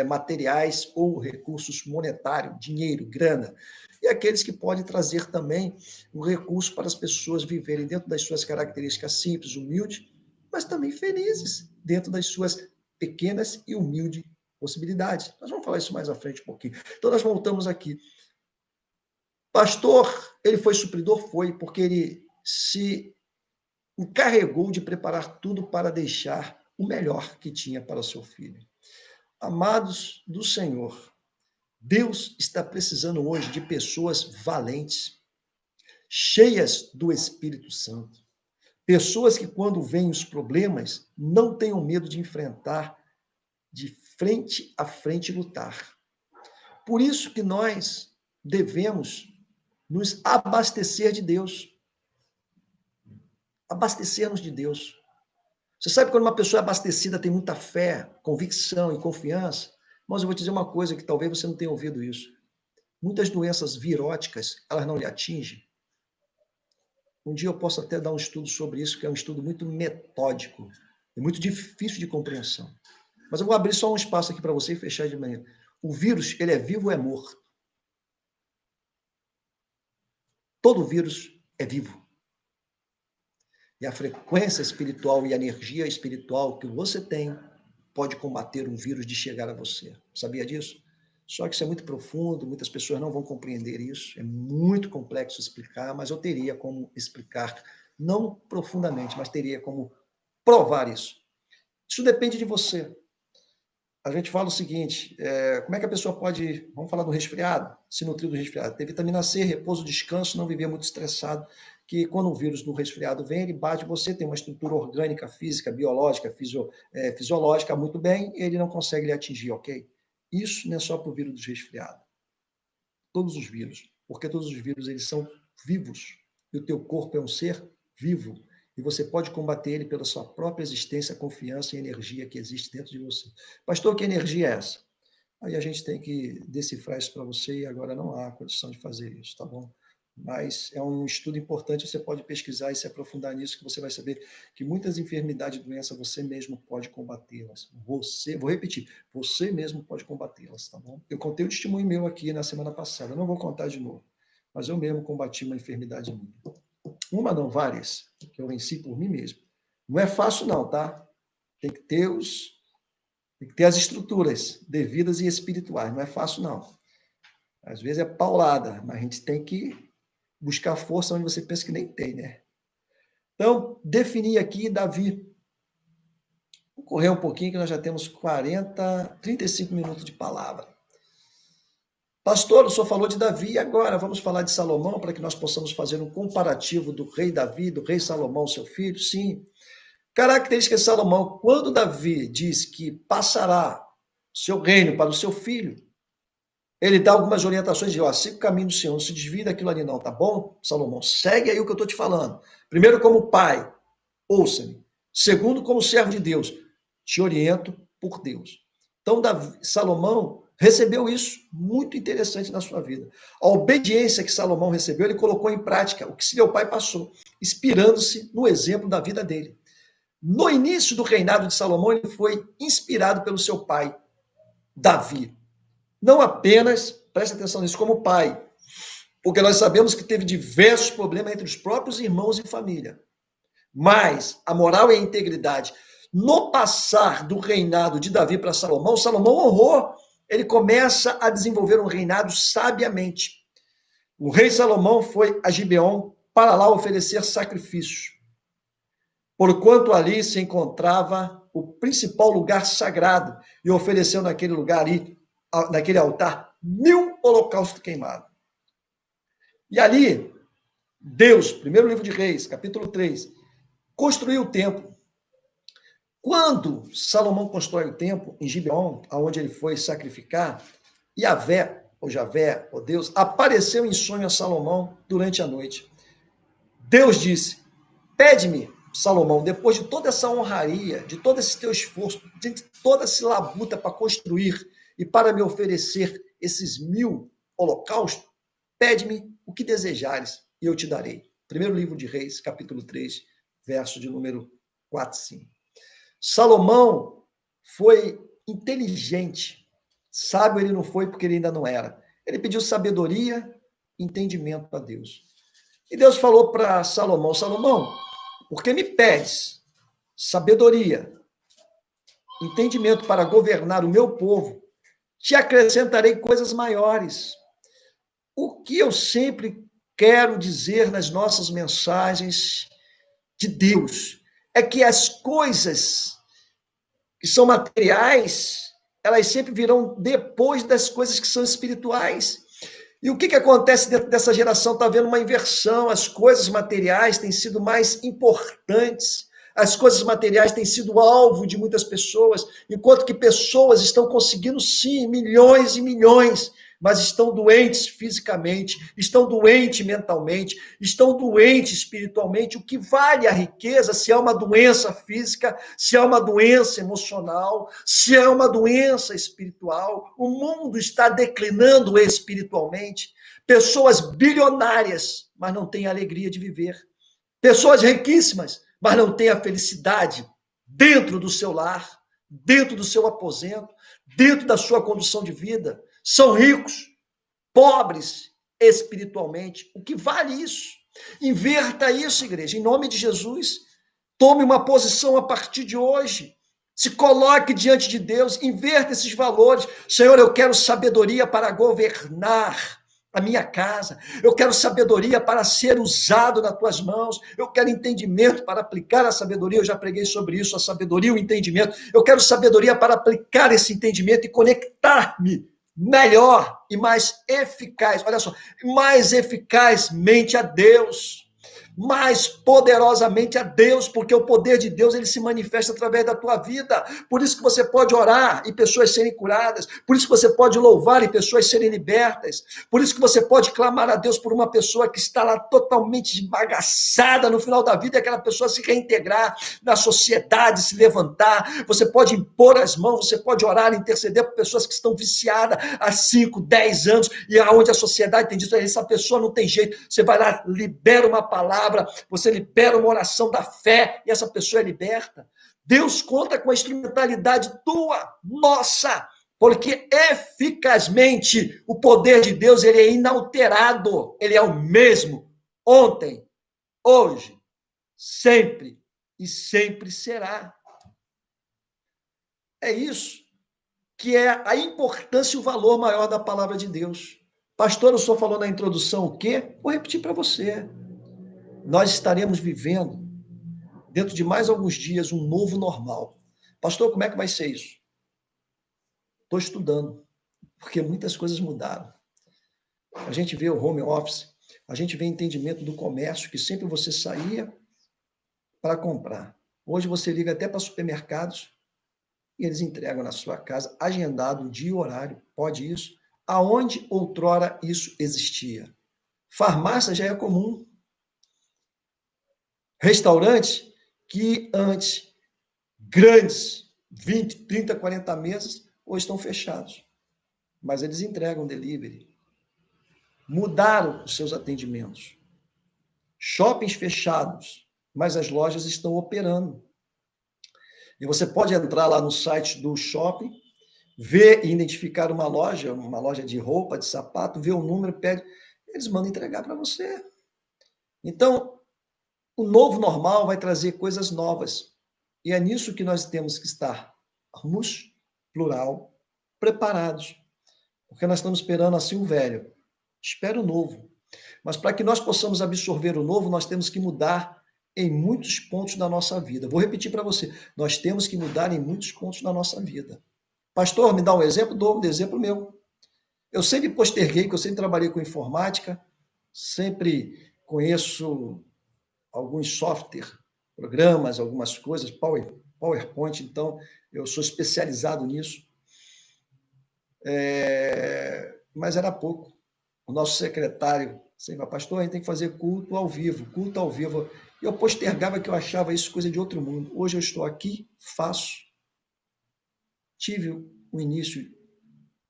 materiais ou recursos monetários, dinheiro, grana, e aqueles que podem trazer também um recurso para as pessoas viverem dentro das suas características simples, humildes, mas também felizes dentro das suas pequenas e humildes possibilidades. Nós vamos falar isso mais à frente um pouquinho. Então, nós voltamos aqui. Pastor, ele foi supridor? Foi, porque ele se encarregou de preparar tudo para deixar o melhor que tinha para o seu filho. Amados do Senhor, Deus está precisando hoje de pessoas valentes, cheias do Espírito Santo. Pessoas que, quando vêm os problemas, não tenham medo de enfrentar, de frente a frente lutar. Por isso que nós devemos nos abastecer de Deus. Abastecermos de Deus. Você sabe quando uma pessoa abastecida tem muita fé, convicção e confiança? Mas eu vou te dizer uma coisa que talvez você não tenha ouvido isso. Muitas doenças viróticas, elas não lhe atingem. Um dia eu posso até dar um estudo sobre isso, que é um estudo muito metódico e muito difícil de compreensão. Mas eu vou abrir só um espaço aqui para você e fechar de manhã. O vírus, ele é vivo ou é morto? Todo vírus é vivo. E a frequência espiritual e a energia espiritual que você tem pode combater um vírus de chegar a você. Sabia disso? Só que isso é muito profundo, muitas pessoas não vão compreender isso, é muito complexo explicar, mas eu teria como explicar, não profundamente, mas teria como provar isso. Isso depende de você. A gente fala o seguinte, como é que a pessoa pode, vamos falar do resfriado, se nutrir do resfriado? Ter vitamina C, repouso, descanso, não viver muito estressado, que quando o vírus do resfriado vem, ele bate você, tem uma estrutura orgânica, física, biológica, fisiológica muito bem, ele não consegue lhe atingir, ok? Isso não é só para o vírus do resfriado. Todos os vírus, porque todos os vírus eles são vivos, e o teu corpo é um ser vivo, e você pode combater ele pela sua própria existência, confiança e energia que existe dentro de você. Pastor, que energia é essa? Aí a gente tem que decifrar isso para você e agora não há condição de fazer isso, tá bom? Mas é um estudo importante, você pode pesquisar e se aprofundar nisso, que você vai saber que muitas enfermidades e doenças você mesmo pode combatê-las. Vou repetir, você mesmo pode combatê-las, tá bom? Eu contei um testemunho meu aqui na semana passada, não vou contar de novo, mas eu mesmo combati uma enfermidade minha. Uma não, várias, que eu venci por mim mesmo. Não é fácil não, tá? Tem que ter as estruturas devidas e espirituais, não é fácil não. Às vezes é paulada, mas a gente tem que buscar força onde você pensa que nem tem, né? Então, definir aqui Davi. Vou correr um pouquinho que nós já temos 35 minutos de palavra. Pastor, o senhor falou de Davi e agora vamos falar de Salomão para que nós possamos fazer um comparativo do rei Davi, do rei Salomão, seu filho? Sim. Característica de Salomão, quando Davi diz que passará seu reino para o seu filho, ele dá algumas orientações de, siga o caminho do Senhor, não se desvie daquilo ali não, tá bom, Salomão? Segue aí o que eu estou te falando. Primeiro, como pai, ouça-me. Segundo, como servo de Deus, te oriento por Deus. Então, Salomão recebeu isso, muito interessante na sua vida. A obediência que Salomão recebeu, ele colocou em prática o que seu pai passou, inspirando-se no exemplo da vida dele. No início do reinado de Salomão, ele foi inspirado pelo seu pai, Davi. Não apenas, preste atenção nisso, como pai, porque nós sabemos que teve diversos problemas entre os próprios irmãos e família. Mas a moral e a integridade, no passar do reinado de Davi para Salomão, Salomão honrou, ele começa a desenvolver um reinado sabiamente. O rei Salomão foi a Gibeon para lá oferecer sacrifícios, porquanto ali se encontrava o principal lugar sagrado, e ofereceu naquele lugar ali, naquele altar, 1000 holocaustos queimados. E ali, Deus, primeiro livro de Reis, capítulo 3, construiu o templo. Quando Salomão constrói o templo em Gibeon, aonde ele foi sacrificar, Javé, ou Deus, apareceu em sonho a Salomão durante a noite. Deus disse: pede-me, Salomão, depois de toda essa honraria, de todo esse teu esforço, de toda essa labuta para construir e para me oferecer esses 1000 holocaustos, pede-me o que desejares e eu te darei. Primeiro livro de Reis, capítulo 3, verso de número 4 e 5. Salomão foi inteligente. Sábio ele não foi porque ele ainda não era. Ele pediu sabedoria e entendimento a Deus. E Deus falou para Salomão: Salomão, porque me pedes sabedoria, entendimento para governar o meu povo, te acrescentarei coisas maiores. O que eu sempre quero dizer nas nossas mensagens de Deus é que as coisas que são materiais, elas sempre virão depois das coisas que são espirituais. E o que acontece dentro dessa geração? Está havendo uma inversão, as coisas materiais têm sido mais importantes, as coisas materiais têm sido alvo de muitas pessoas, enquanto que pessoas estão conseguindo, sim, milhões e milhões, mas estão doentes fisicamente, estão doentes mentalmente, estão doentes espiritualmente. O que vale a riqueza se é uma doença física, se é uma doença emocional, se é uma doença espiritual? O mundo está declinando espiritualmente. Pessoas bilionárias, mas não têm a alegria de viver. Pessoas riquíssimas, mas não têm a felicidade dentro do seu lar, dentro do seu aposento, dentro da sua condução de vida. São ricos, pobres espiritualmente. O que vale isso? Inverta isso, igreja, em nome de Jesus. Tome uma posição a partir de hoje. Se coloque diante de Deus, inverta esses valores. Senhor, eu quero sabedoria para governar a minha casa. Eu quero sabedoria para ser usado nas tuas mãos. Eu quero entendimento para aplicar a sabedoria. Eu já preguei sobre isso, a sabedoria e o entendimento. Eu quero sabedoria para aplicar esse entendimento e conectar-me melhor e mais eficaz, olha só, mais eficazmente a Deus, mais poderosamente a Deus, porque o poder de Deus ele se manifesta através da tua vida. Por isso que você pode orar e pessoas serem curadas, por isso que você pode louvar e pessoas serem libertas, por isso que você pode clamar a Deus por uma pessoa que está lá totalmente esbagaçada no final da vida, e aquela pessoa se reintegrar na sociedade, se levantar. Você pode impor as mãos, você pode orar, interceder por pessoas que estão viciadas há 5, 10 anos, e aonde a sociedade tem dito, essa pessoa não tem jeito. Você vai lá, libera uma palavra, você libera uma oração da fé e essa pessoa é liberta. Deus conta com a instrumentalidade tua, nossa, porque eficazmente o poder de Deus ele é inalterado, ele é o mesmo ontem, hoje, sempre e sempre será. É isso que é a importância e o valor maior da palavra de Deus. Pastor, o senhor falou na introdução o quê? Vou repetir para você. Nós estaremos vivendo, dentro de mais alguns dias, um novo normal. Pastor, como é que vai ser isso? Estou estudando, porque muitas coisas mudaram. A gente vê o home office, a gente vê entendimento do comércio, que sempre você saía para comprar. Hoje você liga até para supermercados e eles entregam na sua casa, agendado, dia e horário, pode isso. Aonde outrora isso existia? Farmácia já é comum. Restaurantes que antes, grandes, 20, 30, 40 mesas, hoje estão fechados. Mas eles entregam delivery. Mudaram os seus atendimentos. Shoppings fechados, mas as lojas estão operando. E você pode entrar lá no site do shopping, ver e identificar uma loja de roupa, de sapato, ver o número, pede, eles mandam entregar para você. Então, o novo normal vai trazer coisas novas. E é nisso que nós temos que estar, plural, preparados. Porque nós estamos esperando assim o velho. Espera o novo. Mas para que nós possamos absorver o novo, nós temos que mudar em muitos pontos da nossa vida. Vou repetir para você. Nós temos que mudar em muitos pontos da nossa vida. Pastor, me dá um exemplo? Dou um exemplo meu. Eu sempre posterguei, que eu sempre trabalhei com informática, sempre conheço alguns softwares, programas, algumas coisas, PowerPoint, então eu sou especializado nisso. Mas era pouco. O nosso secretário sempre, pastor, a gente tem que fazer culto ao vivo, culto ao vivo. E eu postergava que eu achava isso coisa de outro mundo. Hoje eu estou aqui, faço. Tive o início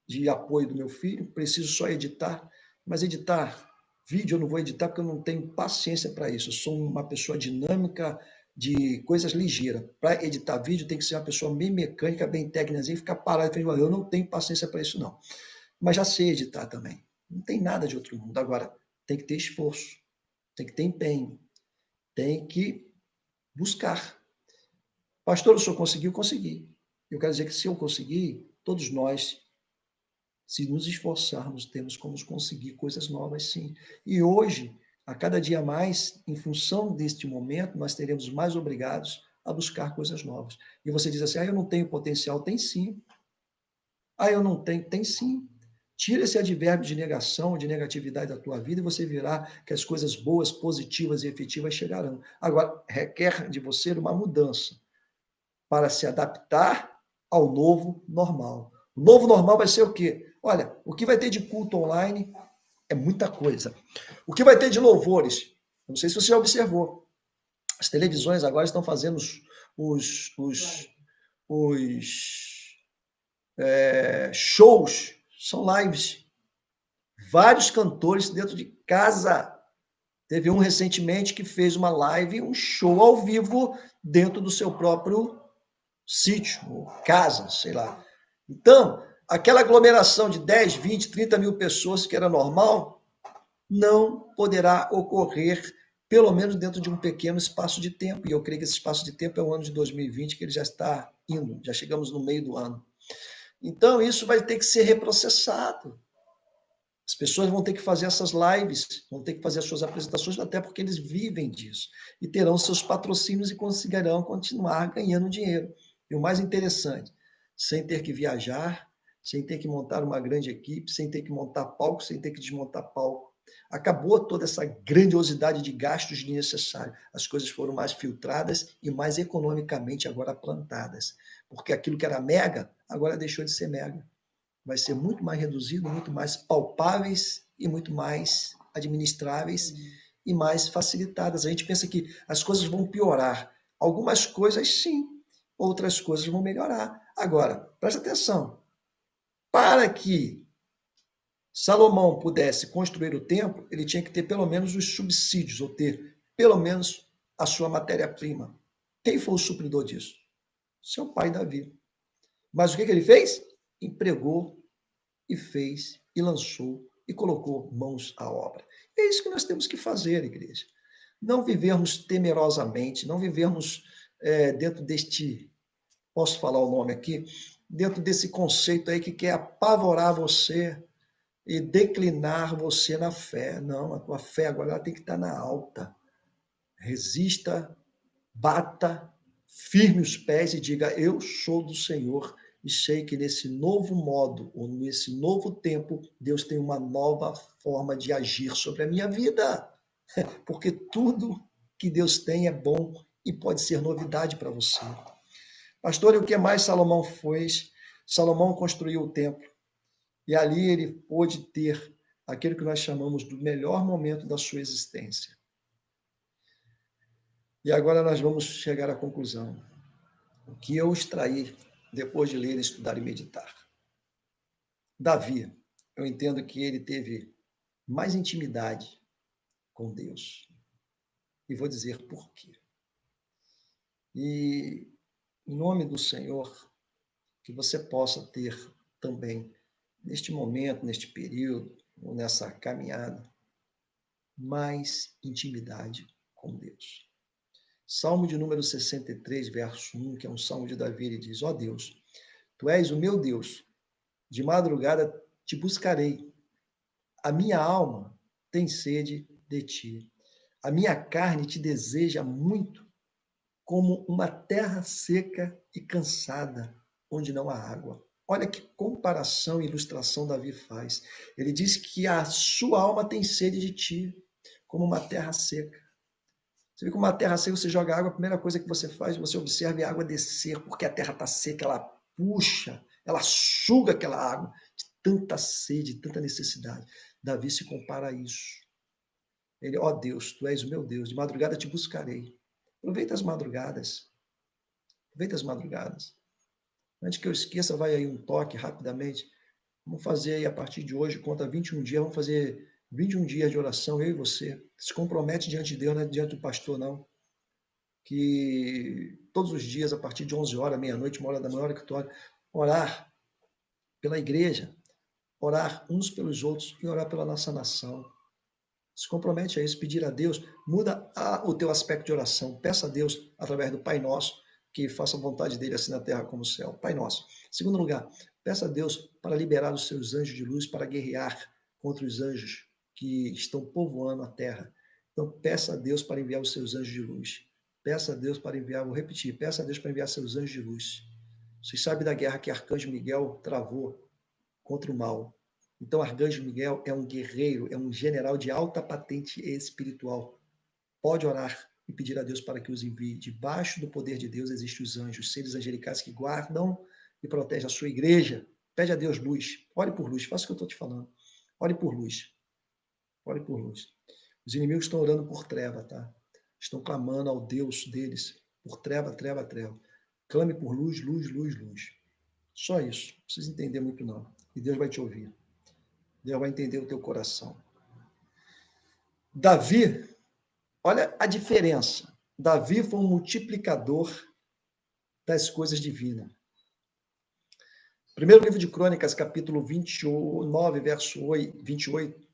de apoio do meu filho, preciso só editar, mas editar vídeo eu não vou editar porque eu não tenho paciência para isso. Eu sou uma pessoa dinâmica, de coisas ligeiras. Para editar vídeo tem que ser uma pessoa bem mecânica, bem técnica, e ficar parado e falar, eu não tenho paciência para isso não. Mas já sei editar também. Não tem nada de outro mundo. Agora, tem que ter esforço, tem que ter empenho, tem que buscar. Pastor, o senhor conseguiu? Consegui. Eu quero dizer que se eu conseguir, todos nós, se nos esforçarmos, temos como conseguir coisas novas, sim. E hoje, a cada dia mais, em função deste momento, nós teremos mais obrigados a buscar coisas novas. E você diz assim, eu não tenho potencial. Tem sim. Eu não tenho. Tem sim. Tira esse advérbio de negação, de negatividade da tua vida e você verá que as coisas boas, positivas e efetivas chegarão. Agora, requer de você uma mudança para se adaptar ao novo normal. O novo normal vai ser o quê? Olha, o que vai ter de culto online é muita coisa. O que vai ter de louvores? Não sei se você já observou. As televisões agora estão fazendo os shows, são lives. Vários cantores dentro de casa. Teve um recentemente que fez uma live, um show ao vivo dentro do seu próprio sítio, ou casa, sei lá. Então, aquela aglomeração de 10, 20, 30 mil pessoas que era normal, não poderá ocorrer, pelo menos dentro de um pequeno espaço de tempo. E eu creio que esse espaço de tempo é o ano de 2020, que ele já está indo, já chegamos no meio do ano. Então, isso vai ter que ser reprocessado. As pessoas vão ter que fazer essas lives, vão ter que fazer as suas apresentações, até porque eles vivem disso. E terão seus patrocínios e conseguirão continuar ganhando dinheiro. E o mais interessante, sem ter que viajar, sem ter que montar uma grande equipe, sem ter que montar palco, sem ter que desmontar palco. Acabou toda essa grandiosidade de gastos desnecessários. As coisas foram mais filtradas e mais economicamente agora plantadas. Porque aquilo que era mega, agora deixou de ser mega. Vai ser muito mais reduzido, muito mais palpáveis e muito mais administráveis e mais facilitadas. A gente pensa que as coisas vão piorar. Algumas coisas sim, outras coisas vão melhorar. Agora, presta atenção. Para que Salomão pudesse construir o templo, ele tinha que ter pelo menos os subsídios, ou ter pelo menos a sua matéria-prima. Quem foi o supridor disso? Seu pai Davi. Mas o que ele fez? Empregou e fez, e lançou, e colocou mãos à obra. É isso que nós temos que fazer, igreja. Não vivermos temerosamente, não vivermos dentro deste, posso falar o nome aqui, dentro desse conceito aí que quer apavorar você e declinar você na fé. Não, a tua fé agora ela tem que estar na alta. Resista, bata, firme os pés e diga, eu sou do Senhor e sei que nesse novo modo, ou nesse novo tempo, Deus tem uma nova forma de agir sobre a minha vida. Porque tudo que Deus tem é bom e pode ser novidade para você. Pastor, e o que mais Salomão fez? Salomão construiu o templo. E ali ele pôde ter aquilo que nós chamamos do melhor momento da sua existência. E agora nós vamos chegar à conclusão. O que eu extraí depois de ler, estudar e meditar. Davi, eu entendo que ele teve mais intimidade com Deus. E vou dizer por quê. E, em nome do Senhor, que você possa ter também, neste momento, neste período, ou nessa caminhada, mais intimidade com Deus. Salmo de número 63, verso 1, que é um salmo de Davi, ele diz, ó Deus, tu és o meu Deus, de madrugada te buscarei. A minha alma tem sede de ti. A minha carne te deseja muito, como uma terra seca e cansada, onde não há água. Olha que comparação e ilustração Davi faz. Ele diz que a sua alma tem sede de ti, como uma terra seca. Você vê que uma terra seca, você joga água, a primeira coisa que você faz, você observa a água descer, porque a terra está seca, ela puxa, ela suga aquela água, de tanta sede, tanta necessidade. Davi se compara a isso. Ele, ó Deus, tu és o meu Deus, de madrugada te buscarei. Aproveita as madrugadas. Aproveita as madrugadas. Antes que eu esqueça, vai aí um toque rapidamente. Vamos fazer aí a partir de hoje, conta 21 dias, vamos fazer 21 dias de oração, eu e você. Se compromete diante de Deus, não é diante do pastor, não. Que todos os dias, a partir de 11 horas, meia-noite, 1 hora da manhã, hora que tu ora, orar pela igreja, orar uns pelos outros e orar pela nossa nação. Se compromete a isso, pedir a Deus, muda o teu aspecto de oração. Peça a Deus, através do Pai Nosso, que faça a vontade dele assim na terra como no céu. Pai Nosso. Segundo lugar, peça a Deus para liberar os seus anjos de luz para guerrear contra os anjos que estão povoando a terra. Então, peça a Deus para enviar os seus anjos de luz. Peça a Deus para enviar, vou repetir, peça a Deus para enviar seus anjos de luz. Vocês sabem da guerra que Arcanjo Miguel travou contra o mal. Então, Arcanjo Miguel é um guerreiro, é um general de alta patente espiritual. Pode orar e pedir a Deus para que os envie. Debaixo do poder de Deus existem os anjos, seres angelicais que guardam e protegem a sua igreja. Pede a Deus luz. Ore por luz. Faça o que eu estou te falando. Ore por luz. Ore por luz. Os inimigos estão orando por treva, tá? Estão clamando ao Deus deles por treva, treva, treva. Clame por luz, luz, luz, luz. Só isso. Não precisa entender muito, não. E Deus vai te ouvir. Deus vai entender o teu coração. Davi, olha a diferença. Davi foi um multiplicador das coisas divinas. Primeiro livro de Crônicas, capítulo 29, verso 28,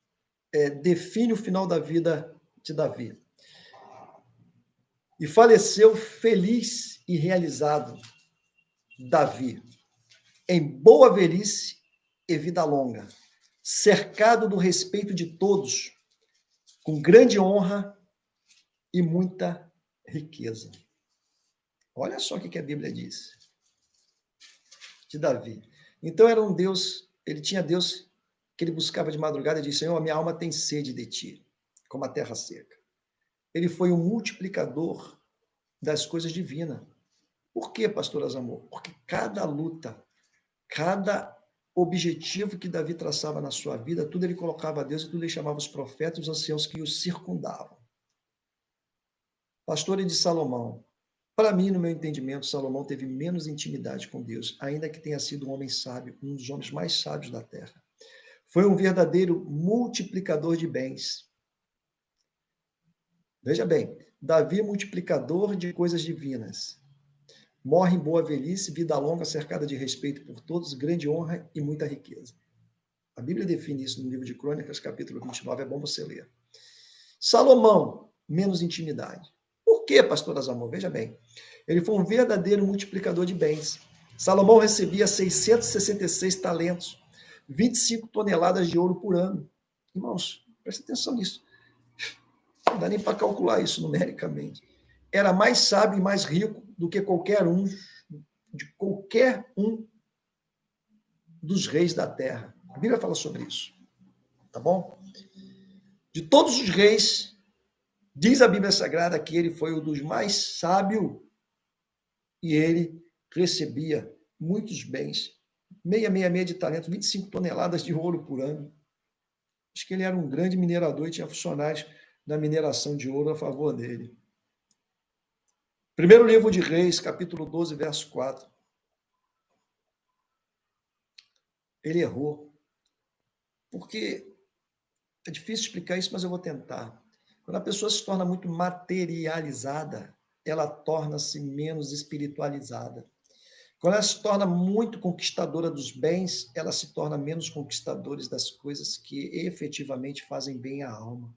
define o final da vida de Davi. E faleceu feliz e realizado Davi, em boa velhice e vida longa, cercado do respeito de todos, com grande honra e muita riqueza. Olha só o que a Bíblia diz de Davi. Então era um Deus, ele tinha Deus que ele buscava de madrugada e disse: Senhor, a minha alma tem sede de ti, como a terra seca. Ele foi um multiplicador das coisas divinas. Por quê, pastor Azamor? Porque cada luta, cada objetivo que Davi traçava na sua vida, tudo ele colocava a Deus e tudo ele chamava os profetas e os anciãos que os circundavam. Pastor de Salomão. Para mim, no meu entendimento, Salomão teve menos intimidade com Deus, ainda que tenha sido um homem sábio, um dos homens mais sábios da terra. Foi um verdadeiro multiplicador de bens. Veja bem, Davi, multiplicador de coisas divinas. Morre em boa velhice, vida longa, cercada de respeito por todos, grande honra e muita riqueza. A Bíblia define isso no livro de Crônicas, capítulo 29, é bom você ler. Salomão, menos intimidade. Por quê, pastor Azamor? Veja bem, ele foi um verdadeiro multiplicador de bens. Salomão recebia 666 talentos, 25 toneladas de ouro por ano. Irmãos, preste atenção nisso. Não dá nem para calcular isso numericamente. Era mais sábio e mais rico do que qualquer um dos reis da terra. A Bíblia fala sobre isso. Tá bom? De todos os reis, diz a Bíblia Sagrada que ele foi um dos mais sábios e ele recebia muitos bens. 666 de talento, 25 toneladas de ouro por ano. Acho que ele era um grande minerador e tinha funcionários na mineração de ouro a favor dele. Primeiro livro de Reis, capítulo 12, verso 4. Ele errou. Porque é difícil explicar isso, mas eu vou tentar. Quando a pessoa se torna muito materializada, ela torna-se menos espiritualizada. Quando ela se torna muito conquistadora dos bens, ela se torna menos conquistadora das coisas que efetivamente fazem bem à alma.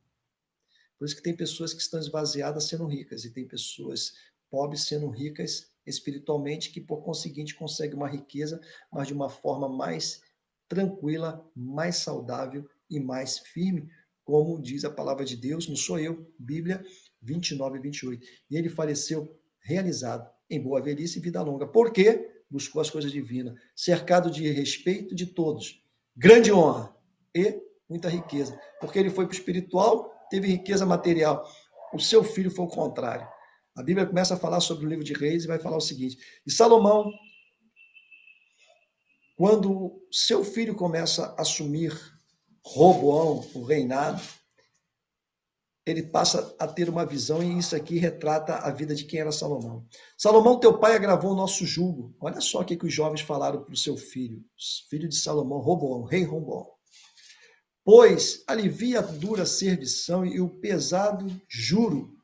Por isso que tem pessoas que estão esvaziadas sendo ricas, e tem pessoas pobres sendo ricas espiritualmente, que por conseguinte conseguem uma riqueza, mas de uma forma mais tranquila, mais saudável e mais firme, como diz a palavra de Deus, não sou eu, Bíblia 29 e 28. E ele faleceu realizado, em boa velhice e vida longa. Por quê? Buscou as coisas divinas, cercado de respeito de todos, grande honra e muita riqueza. Porque ele foi para o espiritual, teve riqueza material. O seu filho foi o contrário. A Bíblia começa a falar sobre o livro de Reis e vai falar o seguinte: e Salomão, quando seu filho começa a assumir Roboão, o reinado, ele passa a ter uma visão, e isso aqui retrata a vida de quem era Salomão. Salomão, teu pai, agravou o nosso jugo. Olha só o que os jovens falaram para o seu filho, filho de Salomão, Roboão, rei Roboão. Pois alivia a dura servição e o pesado juro.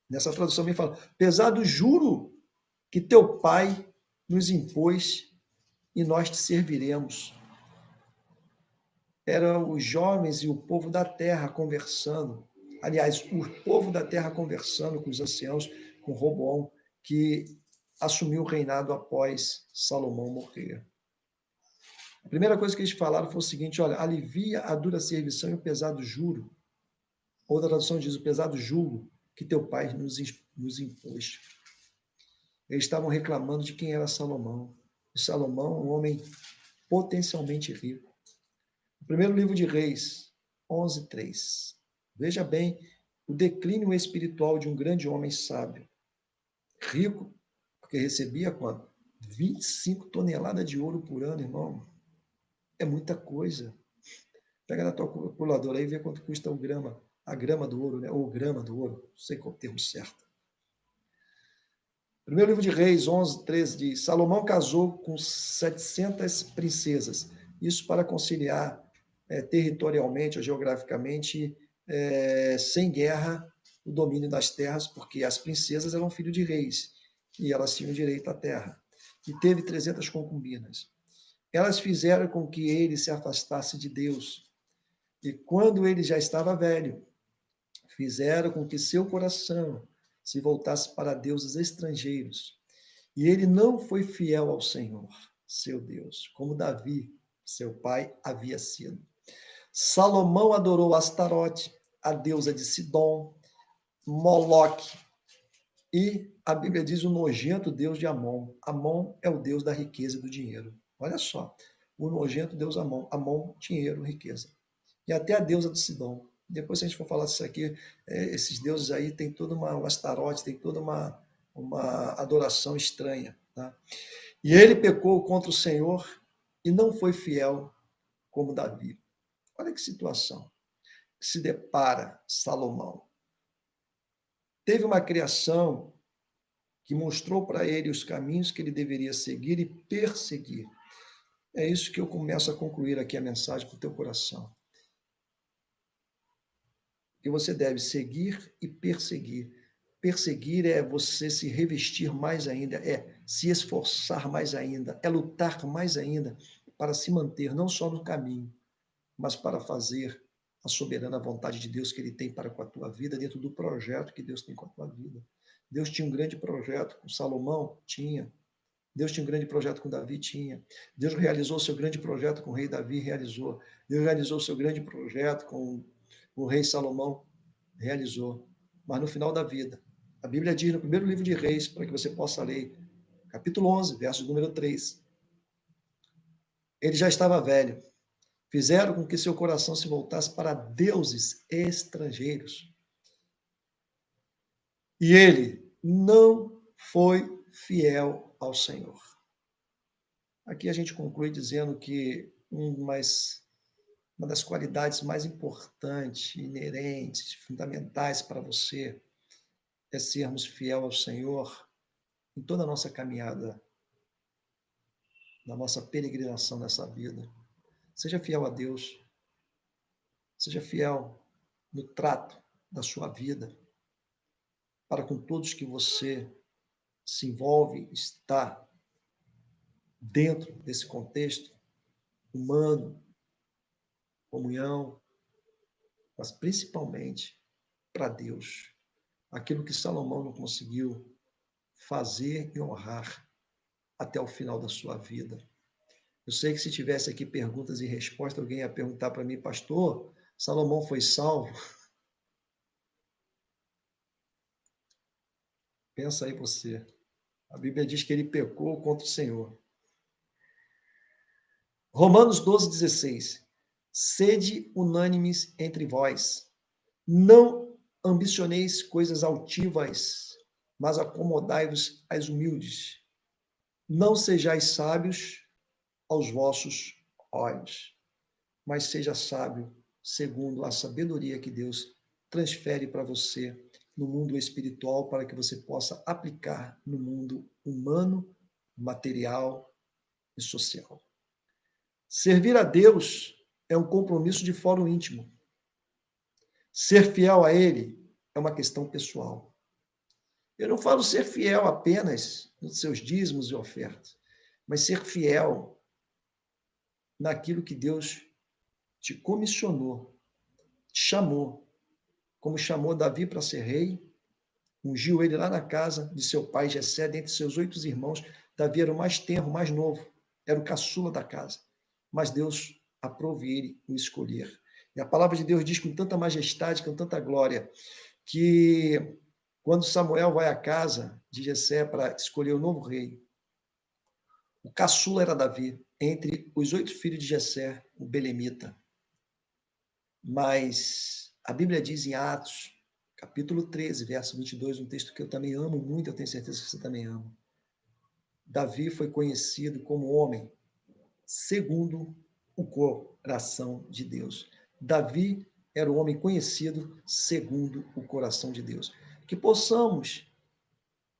Nessa tradução me fala, pesado juro que teu pai nos impôs e nós te serviremos. Eram os jovens e o povo da terra conversando. Aliás, o povo da terra conversando com os anciãos, com Roboão, que assumiu o reinado após Salomão morrer. A primeira coisa que eles falaram foi o seguinte: olha, alivia a dura servição e o pesado juro. Outra tradução diz: o pesado jugo que teu pai nos impôs. Eles estavam reclamando de quem era Salomão. E Salomão, um homem potencialmente rico. O primeiro livro de Reis, 11:3. Veja bem o declínio espiritual de um grande homem sábio. Rico, porque recebia quanto? 25 toneladas de ouro por ano, irmão. É muita coisa. Pega na tua calculadora aí e vê quanto custa a grama do ouro, né? Ou grama do ouro, não sei qual é o termo certo. Primeiro livro de Reis, 11:13 diz: Salomão casou com 700 princesas. Isso para conciliar territorialmente ou geograficamente, sem guerra, o domínio das terras, porque as princesas eram filhos de reis e elas tinham direito à terra. E teve 300 concubinas. Elas fizeram com que ele se afastasse de Deus. E quando ele já estava velho, fizeram com que seu coração se voltasse para deuses estrangeiros. E ele não foi fiel ao Senhor, seu Deus, como Davi, seu pai, havia sido. Salomão adorou Astarote, a deusa de Sidom, Moloque, e a Bíblia diz o nojento deus de Amon. Amon é o deus da riqueza e do dinheiro. Olha só, o nojento deus Amon. Amon, dinheiro, riqueza. E até a deusa de Sidom. Depois, se a gente for falar disso aqui, esses deuses aí tem toda uma Astarote, tem toda uma adoração estranha. Tá? E ele pecou contra o Senhor e não foi fiel como Davi. Olha que situação que se depara Salomão. Teve uma criação que mostrou para ele os caminhos que ele deveria seguir e perseguir. É isso que eu começo a concluir aqui a mensagem para o teu coração. Que você deve seguir e perseguir. Perseguir é você se revestir mais ainda, é se esforçar mais ainda, é lutar mais ainda para se manter não só no caminho, mas para fazer a soberana vontade de Deus que ele tem para com a tua vida, dentro do projeto que Deus tem com a tua vida. Deus tinha um grande projeto com Salomão? Tinha. Deus tinha um grande projeto com Davi? Tinha. Deus realizou o seu grande projeto com o rei Davi? Realizou. Deus realizou o seu grande projeto com o rei Salomão? Realizou. Mas no final da vida, a Bíblia diz no primeiro livro de Reis, para que você possa ler, capítulo 11, verso número 3, ele já estava velho. Fizeram com que seu coração se voltasse para deuses estrangeiros. E ele não foi fiel ao Senhor. Aqui a gente conclui dizendo que uma das qualidades mais importantes, inerentes, fundamentais para você é sermos fiel ao Senhor em toda a nossa caminhada, na nossa peregrinação nessa vida. Seja fiel a Deus, seja fiel no trato da sua vida, para com todos que você se envolve, está dentro desse contexto humano, comunhão, mas principalmente para Deus. Aquilo que Salomão não conseguiu fazer e honrar até o final da sua vida. Eu sei que se tivesse aqui perguntas e respostas, alguém ia perguntar para mim, pastor, Salomão foi salvo? Pensa aí você. A Bíblia diz que ele pecou contra o Senhor. Romanos 12:16. Sede unânimes entre vós. Não ambicioneis coisas altivas, mas acomodai-vos às humildes. Não sejais sábios aos vossos olhos, mas seja sábio segundo a sabedoria que Deus transfere para você no mundo espiritual, para que você possa aplicar no mundo humano, material e social. Servir a Deus é um compromisso de fórum íntimo. Ser fiel a Ele é uma questão pessoal. Eu não falo ser fiel apenas nos seus dízimos e ofertas, mas ser fiel naquilo que Deus te comissionou, te chamou, como chamou Davi para ser rei, ungiu ele lá na casa de seu pai Jessé, dentre seus 8 irmãos. Davi era o mais tenro, o mais novo, era o caçula da casa. Mas Deus aprove ele o escolher. E a palavra de Deus diz com tanta majestade, com tanta glória, que quando Samuel vai à casa de Jessé para escolher o novo rei, o caçula era Davi, entre os 8 filhos de Jessé, o belemita. Mas a Bíblia diz em Atos, capítulo 13, verso 22, um texto que eu também amo muito, eu tenho certeza que você também ama. Davi foi conhecido como homem segundo o coração de Deus. Davi era o homem conhecido segundo o coração de Deus. Que possamos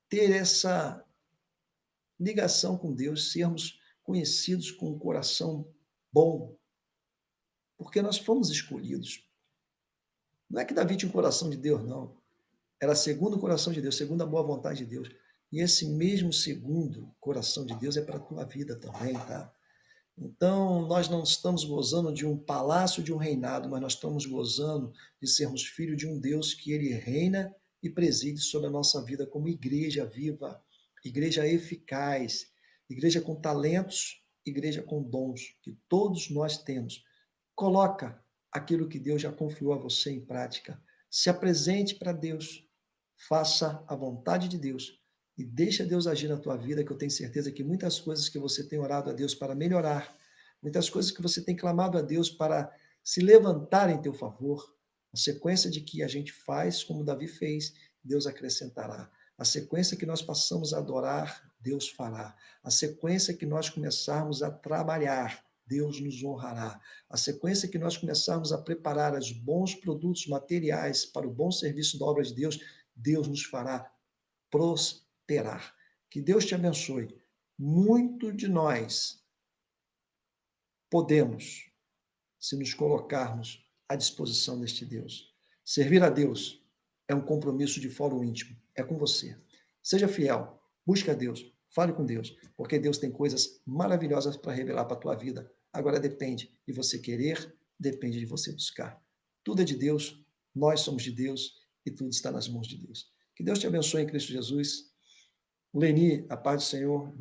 ter essa ligação com Deus, sermos conhecidos com um coração bom, porque nós fomos escolhidos. Não é que Davi tinha um coração de Deus, não. Era segundo o coração de Deus, segundo a boa vontade de Deus. E esse mesmo segundo coração de Deus é para a tua vida também, tá? Então, nós não estamos gozando de um palácio, de um reinado, mas nós estamos gozando de sermos filhos de um Deus que ele reina e preside sobre a nossa vida como igreja viva, igreja eficaz, igreja com talentos, igreja com dons que todos nós temos. Coloca aquilo que Deus já confiou a você em prática. Se apresente para Deus. Faça a vontade de Deus e deixa Deus agir na tua vida, que eu tenho certeza que muitas coisas que você tem orado a Deus para melhorar, muitas coisas que você tem clamado a Deus para se levantar em teu favor, a sequência de que a gente faz como Davi fez, Deus acrescentará. A sequência que nós passamos a adorar, Deus fará. A sequência que nós começarmos a trabalhar, Deus nos honrará. A sequência que nós começarmos a preparar os bons produtos materiais para o bom serviço da obra de Deus, Deus nos fará prosperar. Que Deus te abençoe. Muito de nós podemos, se nos colocarmos à disposição deste Deus. Servir a Deus é um compromisso de fórum íntimo. É com você. Seja fiel. Busque a Deus. Fale com Deus. Porque Deus tem coisas maravilhosas para revelar para a tua vida. Agora depende de você querer, depende de você buscar. Tudo é de Deus. Nós somos de Deus e tudo está nas mãos de Deus. Que Deus te abençoe em Cristo Jesus. Leni, a paz do Senhor.